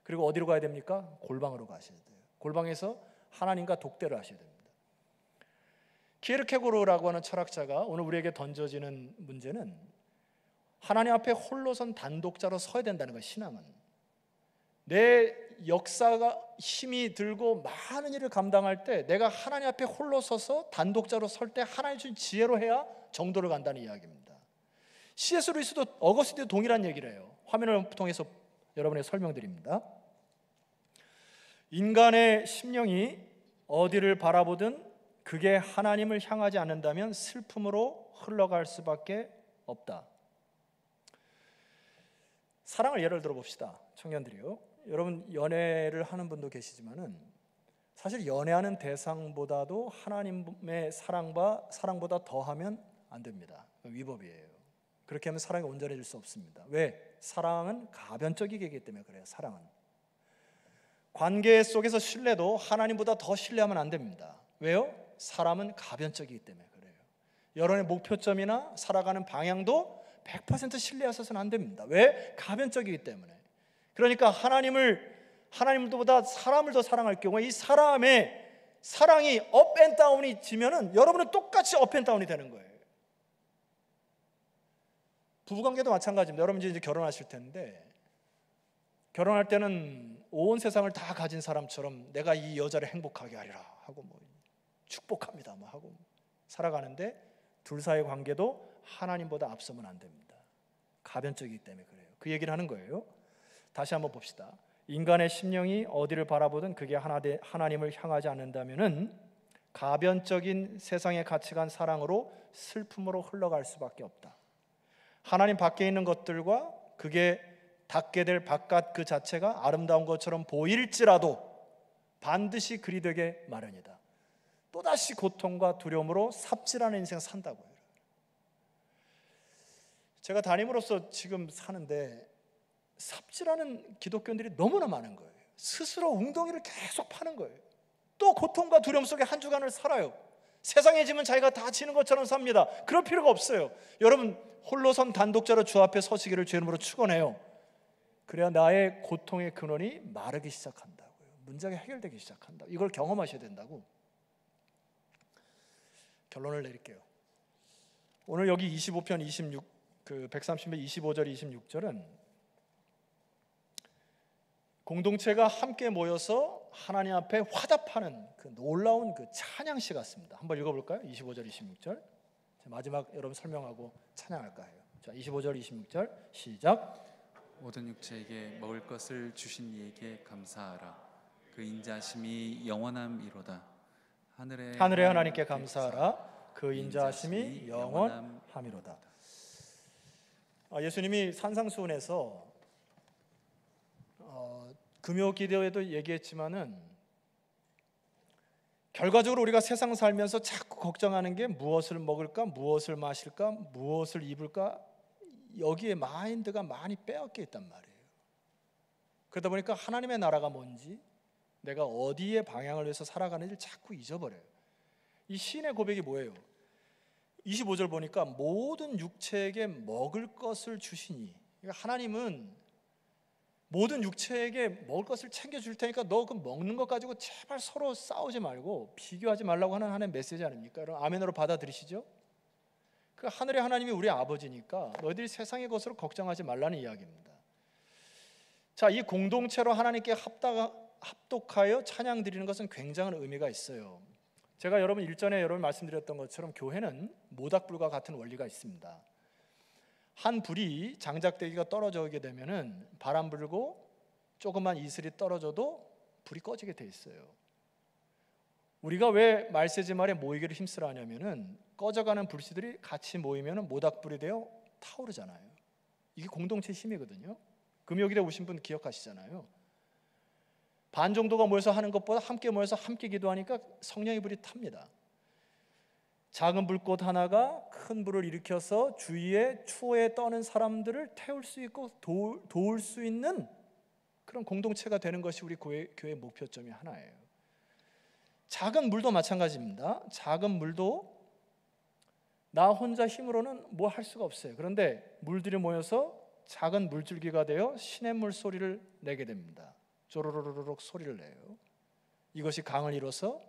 E: 그리고 어디로 가야 됩니까? 골방으로 가셔야 돼요. 골방에서 하나님과 독대를 하셔야 됩니다. 키에르케고르라고 하는 철학자가 오늘 우리에게 던져지는 문제는, 하나님 앞에 홀로선 단독자로 서야 된다는 거예요. 신앙은 내 역사가 힘이 들고 많은 일을 감당할 때 내가 하나님 앞에 홀로 서서 단독자로 설 때 하나님 준 지혜로 해야 정도를 간다는 이야기입니다. C.S. 루이스도 어거스틴도 동일한 얘기를 해요. 화면을 통해서 여러분에게 설명드립니다. 인간의 심령이 어디를 바라보든 그게 하나님을 향하지 않는다면 슬픔으로 흘러갈 수밖에 없다. 사랑을 예를 들어 봅시다. 청년들이요. 여러분 연애를 하는 분도 계시지만은 사실 연애하는 대상보다도 하나님의 사랑보다 더하면 안 됩니다. 위법이에요. 그렇게 하면 사랑이 온전해질 수 없습니다. 왜? 사랑은 가변적이기 때문에 그래요. 사랑은 관계 속에서 신뢰도 하나님보다 더 신뢰하면 안 됩니다. 왜요? 사람은 가변적이기 때문에 그래요. 여러분의 목표점이나 살아가는 방향도 100% 신뢰하셔서는 안 됩니다. 왜? 가변적이기 때문에. 그러니까 하나님보다 사람을 더 사랑할 경우에 이 사람의 사랑이 업 앤 다운이 지면은 여러분은 똑같이 업 앤 다운이 되는 거예요. 부부관계도 마찬가지입니다. 여러분 이제 결혼하실 텐데, 결혼할 때는 온 세상을 다 가진 사람처럼 내가 이 여자를 행복하게 하리라 하고 뭐 축복합니다 뭐 하고 살아가는데, 둘 사이의 관계도 하나님보다 앞서면 안 됩니다. 가변적이기 때문에 그래요. 그 얘기를 하는 거예요. 다시 한번 봅시다. 인간의 심령이 어디를 바라보든 그게 하나님을 향하지 않는다면은 가변적인 세상의 가치관 사랑으로 슬픔으로 흘러갈 수밖에 없다. 하나님 밖에 있는 것들과 그게 닿게 될 바깥 그 자체가 아름다운 것처럼 보일지라도 반드시 그리 되게 마련이다. 또다시 고통과 두려움으로 삽질하는 인생을 산다고요. 제가 담임으로서 지금 사는데 삽질하는 기독교인들이 너무나 많은 거예요. 스스로 웅덩이를 계속 파는 거예요. 또 고통과 두려움 속에 한 주간을 살아요. 세상의 짐은 자기가 다 지는 것처럼 삽니다. 그럴 필요가 없어요. 여러분 홀로선 단독자로 주 앞에 서시기를 주 이름으로 축원해요. 그래야 나의 고통의 근원이 마르기 시작한다고요. 문제가 해결되기 시작한다. 이걸 경험하셔야 된다고. 결론을 내릴게요. 오늘 여기 25편 130편 25절 26절은 공동체가 함께 모여서 하나님 앞에 화답하는 그 놀라운 그 찬양시 같습니다. 한번 읽어볼까요? 25절 26절. 마지막 여러분 설명하고 찬양할까 해요. 자, 25절 26절 시작.
F: 모든 육체에게 먹을 것을 주신 이에게 감사하라. 그 인자하심이 영원함이로다. 하늘의
E: 하나님께 감사하라. 그 인자하심이 영원함이로다. 예수님이 산상수훈에서 금요기도에도 얘기했지만은 결과적으로 우리가 세상 살면서 자꾸 걱정하는 게 무엇을 먹을까, 무엇을 마실까, 무엇을 입을까, 여기에 마인드가 많이 빼앗겨 있단 말이에요. 그러다 보니까 하나님의 나라가 뭔지, 내가 어디에 방향을 위해서 살아가는지를 자꾸 잊어버려요. 이 시인의 고백이 뭐예요? 25절 보니까 모든 육체에게 먹을 것을 주시니, 그러니까 하나님은 모든 육체에게 먹을 것을 챙겨줄 테니까 너 그 먹는 것 가지고 제발 서로 싸우지 말고 비교하지 말라고 하는 하나님의 메시지 아닙니까? 여러분 아멘으로 받아들이시죠? 그 하늘의 하나님이 우리 아버지니까 너희들이 세상의 것으로 걱정하지 말라는 이야기입니다. 자, 이 공동체로 하나님께 합독하여 찬양 드리는 것은 굉장한 의미가 있어요. 제가 여러분 일전에 여러분 말씀드렸던 것처럼 교회는 모닥불과 같은 원리가 있습니다. 한 불이 장작대기가 떨어지게 되면은 바람 불고 조금만 이슬이 떨어져도 불이 꺼지게 돼 있어요. 우리가 왜 말세지말에 모이기를 힘쓰라 하냐면은 꺼져가는 불씨들이 같이 모이면은 모닥불이 되어 타오르잖아요. 이게 공동체 힘이거든요. 금요일에 오신 분 기억하시잖아요. 반 정도가 모여서 하는 것보다 함께 모여서 함께 기도하니까 성령의 불이 탑니다. 작은 불꽃 하나가 큰 불을 일으켜서 주위에 추호에 떠는 사람들을 태울 수 있고 도울 수 있는 그런 공동체가 되는 것이 우리 교회의 목표점이 하나예요. 작은 물도 마찬가지입니다. 작은 물도 나 혼자 힘으로는 뭐 할 수가 없어요. 그런데 물들이 모여서 작은 물줄기가 되어 시냇물 소리를 내게 됩니다. 조로로로록 소리를 내요. 이것이 강을 이뤄서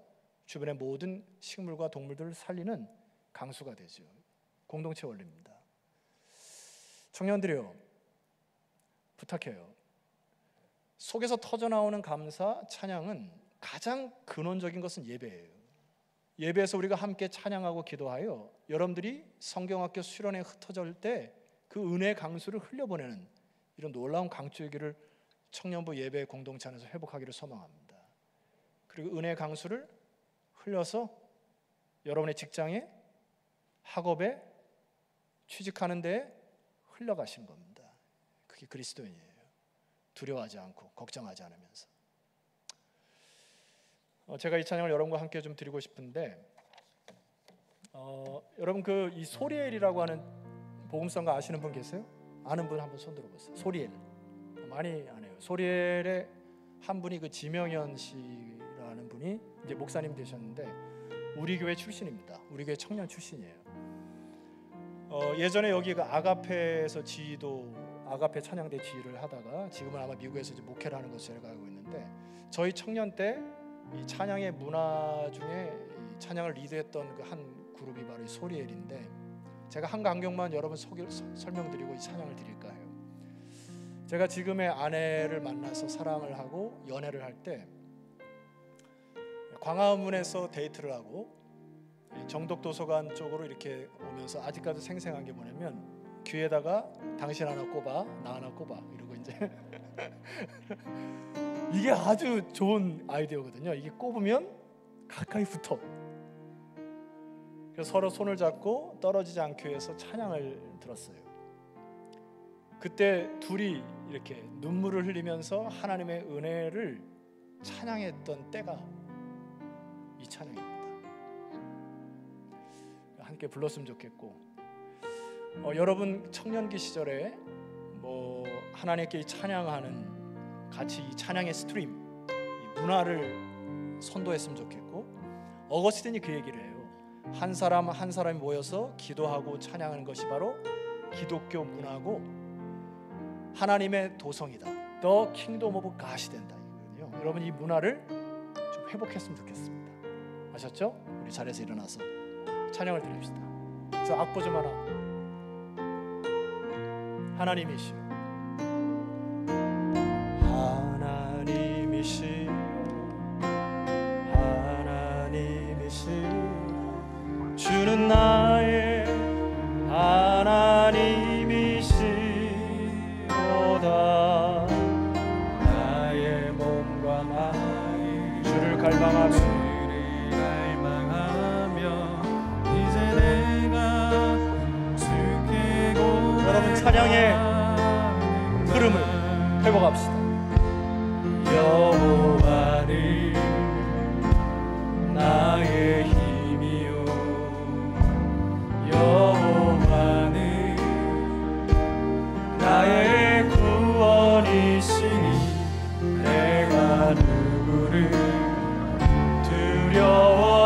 E: 주변의 모든 식물과 동물들을 살리는 강수가 되죠. 공동체 원리입니다. 청년들이요, 부탁해요. 속에서 터져나오는 감사, 찬양은 가장 근원적인 것은 예배예요. 예배에서 우리가 함께 찬양하고 기도하여 여러분들이 성경학교 수련회에 흩어질 때 그 은혜의 강수를 흘려보내는 이런 놀라운 강추이기를 청년부 예배 공동체 안에서 회복하기를 소망합니다. 그리고 은혜의 강수를 흘려서 여러분의 직장에, 학업에, 취직하는 데에 흘러가시는 겁니다. 그게 그리스도인이에요. 두려워하지 않고 걱정하지 않으면서. 제가 이 찬양을 여러분과 함께 좀 드리고 싶은데, 여러분 이 소리엘이라고 하는 복음성가 아시는 분 계세요? 아는 분 한번 손 들어보세요. 소리엘 많이 안 해요. 소리엘의 한 분이 지명현 씨라는 분이 이제 목사님 되셨는데 우리 교회 출신입니다. 우리 교회 청년 출신이에요. 예전에 여기 아가페에서 아가페 찬양대 지휘를 하다가 지금은 아마 미국에서 이제 목회를 하는 것으로 제가 알고 있는데, 저희 청년 때 이 찬양의 문화 중에 이 찬양을 리드했던 그 한 그룹이 바로 이 소리엘인데, 제가 한 강경만 여러분 설명드리고 이 찬양을 드릴까 해요. 제가 지금의 아내를 만나서 사랑을 하고 연애를 할 때 광화문에서 데이트를 하고 정덕도서관 쪽으로 이렇게 오면서 아직까지 생생한 게 뭐냐면 귀에다가 당신 하나 꼽아 나 하나 꼽아 이러고 이제 이게 아주 좋은 아이디어거든요. 이게 꼽으면 가까이 붙어. 그래서 서로 손을 잡고 떨어지지 않기 위해서 찬양을 들었어요. 그때 둘이 이렇게 눈물을 흘리면서 하나님의 은혜를 찬양했던 때가 이 찬양입니다. 함께 불렀으면 좋겠고, 여러분 청년기 시절에 하나님께 이 찬양하는 같이 이 찬양의 스트림, 이 문화를 선도했으면 좋겠고, 어거스틴이 그 얘기를 해요. 한 사람 한 사람이 모여서 기도하고 찬양하는 것이 바로 기독교 문화고 하나님의 도성이다. The Kingdom of God이 된다 이거거든요. 여러분 이 문화를 좀 회복했으면 좋겠습니다. 아셨죠? 우리 자리에서 일어나서 찬양을 드립시다. 저 악보 좀 하나. 하나님이시여, 하나님이시여, 하나님이시여, 주는 나의 하나님이시로다. 나의 몸과 마음이 주를 갈망하며 여러분 찬양의 흐름을 회복합시다. 여호와는 나의 힘이요, 여호와는 나의 구원이시니 내가 누구를 두려워하리요.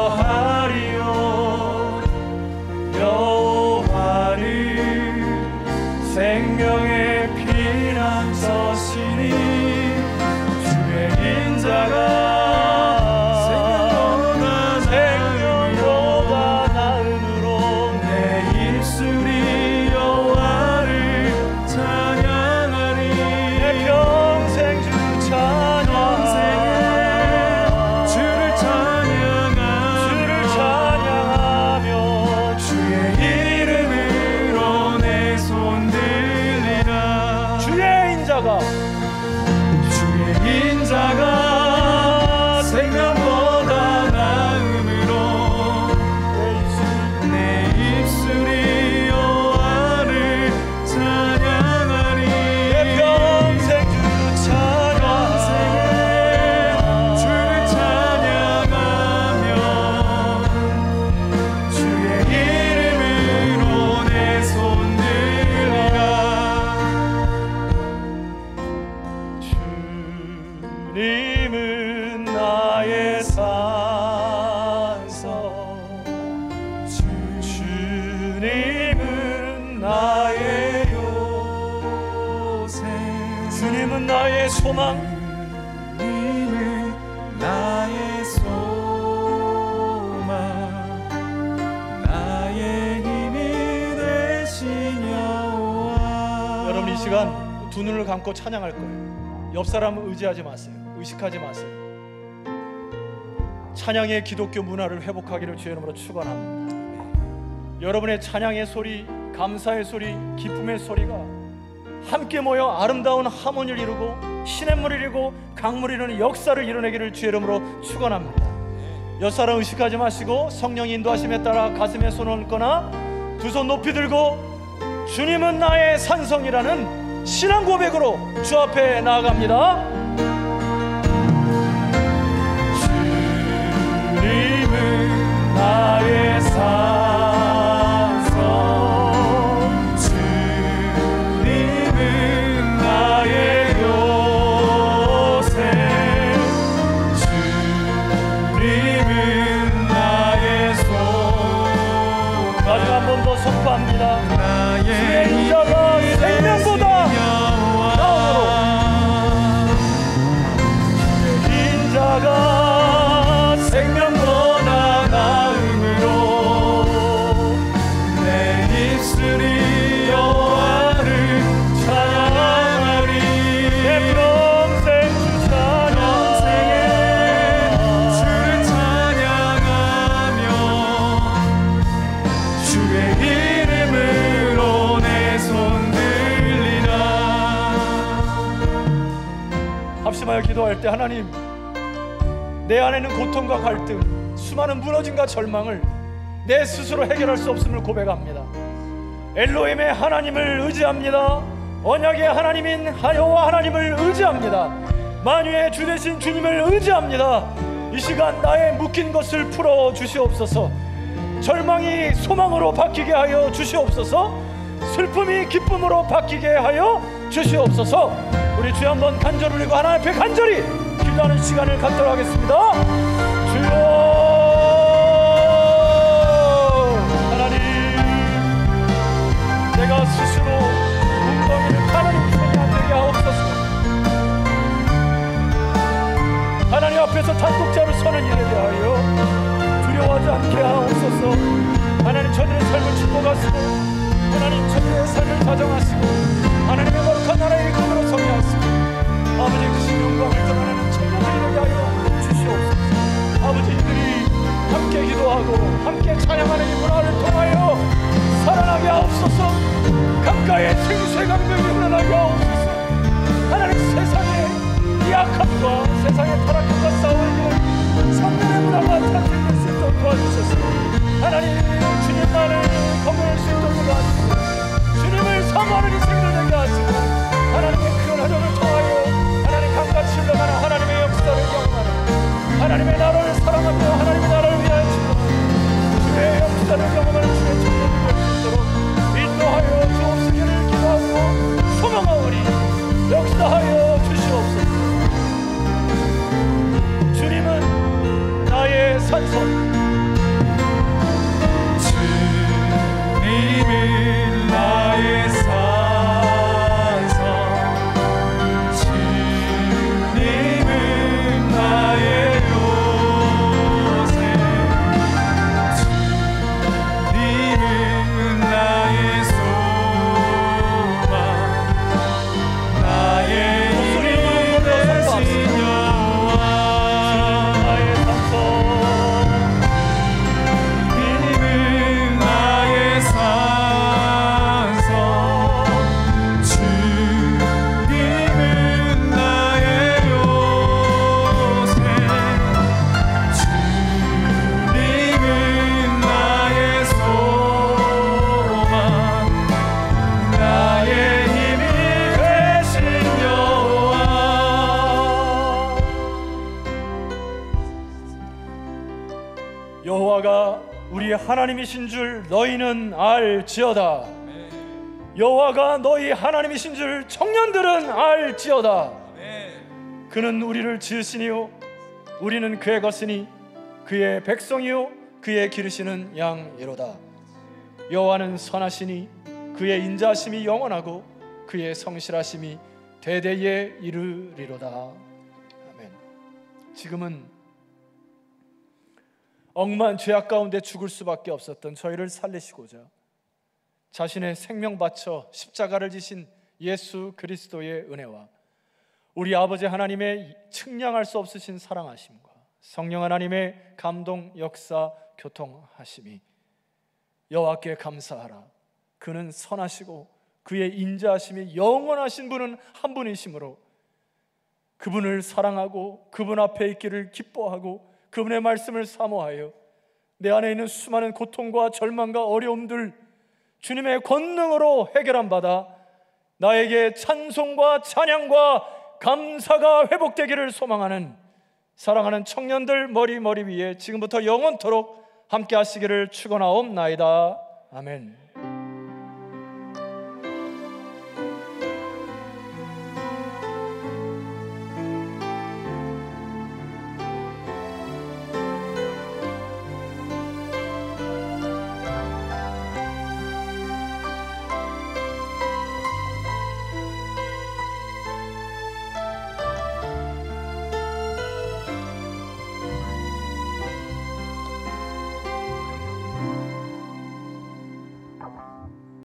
E: 주님은 나의 요새, 주님은 나의 소망,
A: 주님은 나의 소망, 나의 힘이 되신 여호와.
E: 여러분 이 시간 두 눈을 감고 찬양할 거예요. 옆 사람을 의지하지 마세요. 의식하지 마세요. 찬양의 기독교 문화를 회복하기를 주의 이름으로 축원합니다. 여러분의 찬양의 소리, 감사의 소리, 기쁨의 소리가 함께 모여 아름다운 하모니를 이루고 시냇물을 이루고 강물을 이루는 역사를 이뤄내기를 주의 이름으로 축원합니다. 옆 사람 의식하지 마시고 성령 인도하심에 따라 가슴에 손을 얹거나 두 손 높이 들고 주님은 나의 산성이라는 신앙 고백으로 주 앞에 나아갑니다.
A: 주님은 나의 산성, 주님은 나의 요새, 주님은 나의 소망.
E: 마지막 한 번 더 선포합니다.
A: 나의
E: 주의 인자가 생명보다 나음으로, 주의 인자가 생명보다 나음으로
A: 내 입술이 여호와를 찬양하리.
E: 내 평생 주 찬양,
A: 주를 찬양하며 주의 이름으로 내 손 들리라.
E: 합심하여 기도할 때 하나님, 내 안에는 고통과 갈등, 수많은 무너짐과 절망을 내 스스로 해결할 수 없음을 고백합니다. 엘로힘의 하나님을 의지합니다. 언약의 하나님인 여호와 하나님을 의지합니다. 만유의 주 되신 주님을 의지합니다. 이 시간 나의 묶인 것을 풀어 주시옵소서. 절망이 소망으로 바뀌게 하여 주시옵소서. 슬픔이 기쁨으로 바뀌게 하여 주시옵소서. 우리 주여 한번 간절히 올리고 하나님 앞에 간절히 기도하는 시간을 갖도록 하겠습니다. 주여 하나님, 내가 스스로 웅덩이를 하나님 손에 안 되게 하옵소서. 하나님 앞에서 단독자로 서는 일에 대하여 두려워하지 않게 하옵소서. 하나님 저들의 삶을 축복하시고 하나님 저들의 삶을 다정하시고 하나님의 거룩한 나라의 일꾼으로 성리하시고 아버지의 크신 영광을 드러내는 청년들이 되게 하여 주시옵소서. 아버지 이들이 함께 기도하고 함께 찬양하는 이 문화를 통하여 살아나게 하옵소서. 각가의 생수의 강명이 흘러나게 하옵소서. 하나님 세상의 약함과 세상의 타락함과 싸우는 성령의 문화가 탄생될 수 있도록 도와주셔서 하나님 주님만을 건강할 수 있도록 도와주시고 주님을 사모하는 인생들 되게 하시고 하나님의 큰 하늘을 통하여 하나님 강같이 흘러가는 하나님의 역사를 경험하는 하나님의 나라를 사랑하며 하나님의 나라를 위하여 주고 주의 역사를 경험하는 주의 청년들 될 수 있도록 인도하여 주옵시기를 기도하고 소망하오니 역사하여 주시옵소서. 주님은 나의 산성,
A: 주님은 나의 산성, 주님은 나의 요새, 주님은 나의 소망, 나의 힘이 되신 여호와.
E: 나의 산성,
A: 주님은 나의 산성, 주님은 나의 요새, 주님은 나의 소망, 나의 힘이 되신 여호와.
E: 여호와가 우리 하나님이신 줄 너희는 알지어다. 여호와가 너희 하나님이신 줄 청년들은 알지어다. 그는 우리를 지으시니요 우리는 그의 것이니 그의 백성이요 그의 기르시는 양이로다. 여호와는 선하시니 그의 인자하심이 영원하고 그의 성실하심이 대대에 이르리로다. 아멘. 지금은 억만 죄악 가운데 죽을 수밖에 없었던 저희를 살리시고자 자신의 생명 바쳐 십자가를 지신 예수 그리스도의 은혜와 우리 아버지 하나님의 측량할 수 없으신 사랑하심과 성령 하나님의 감동, 역사, 교통하심이 여호와께 감사하라. 그는 선하시고 그의 인자하심이 영원하신 분은 한 분이시므로 그분을 사랑하고 그분 앞에 있기를 기뻐하고 그분의 말씀을 사모하여 내 안에 있는 수많은 고통과 절망과 어려움들 주님의 권능으로 해결한 바다 나에게 찬송과 찬양과 감사가 회복되기를 소망하는 사랑하는 청년들 머리 위에 지금부터 영원토록 함께 하시기를 축원하옵나이다. 아멘.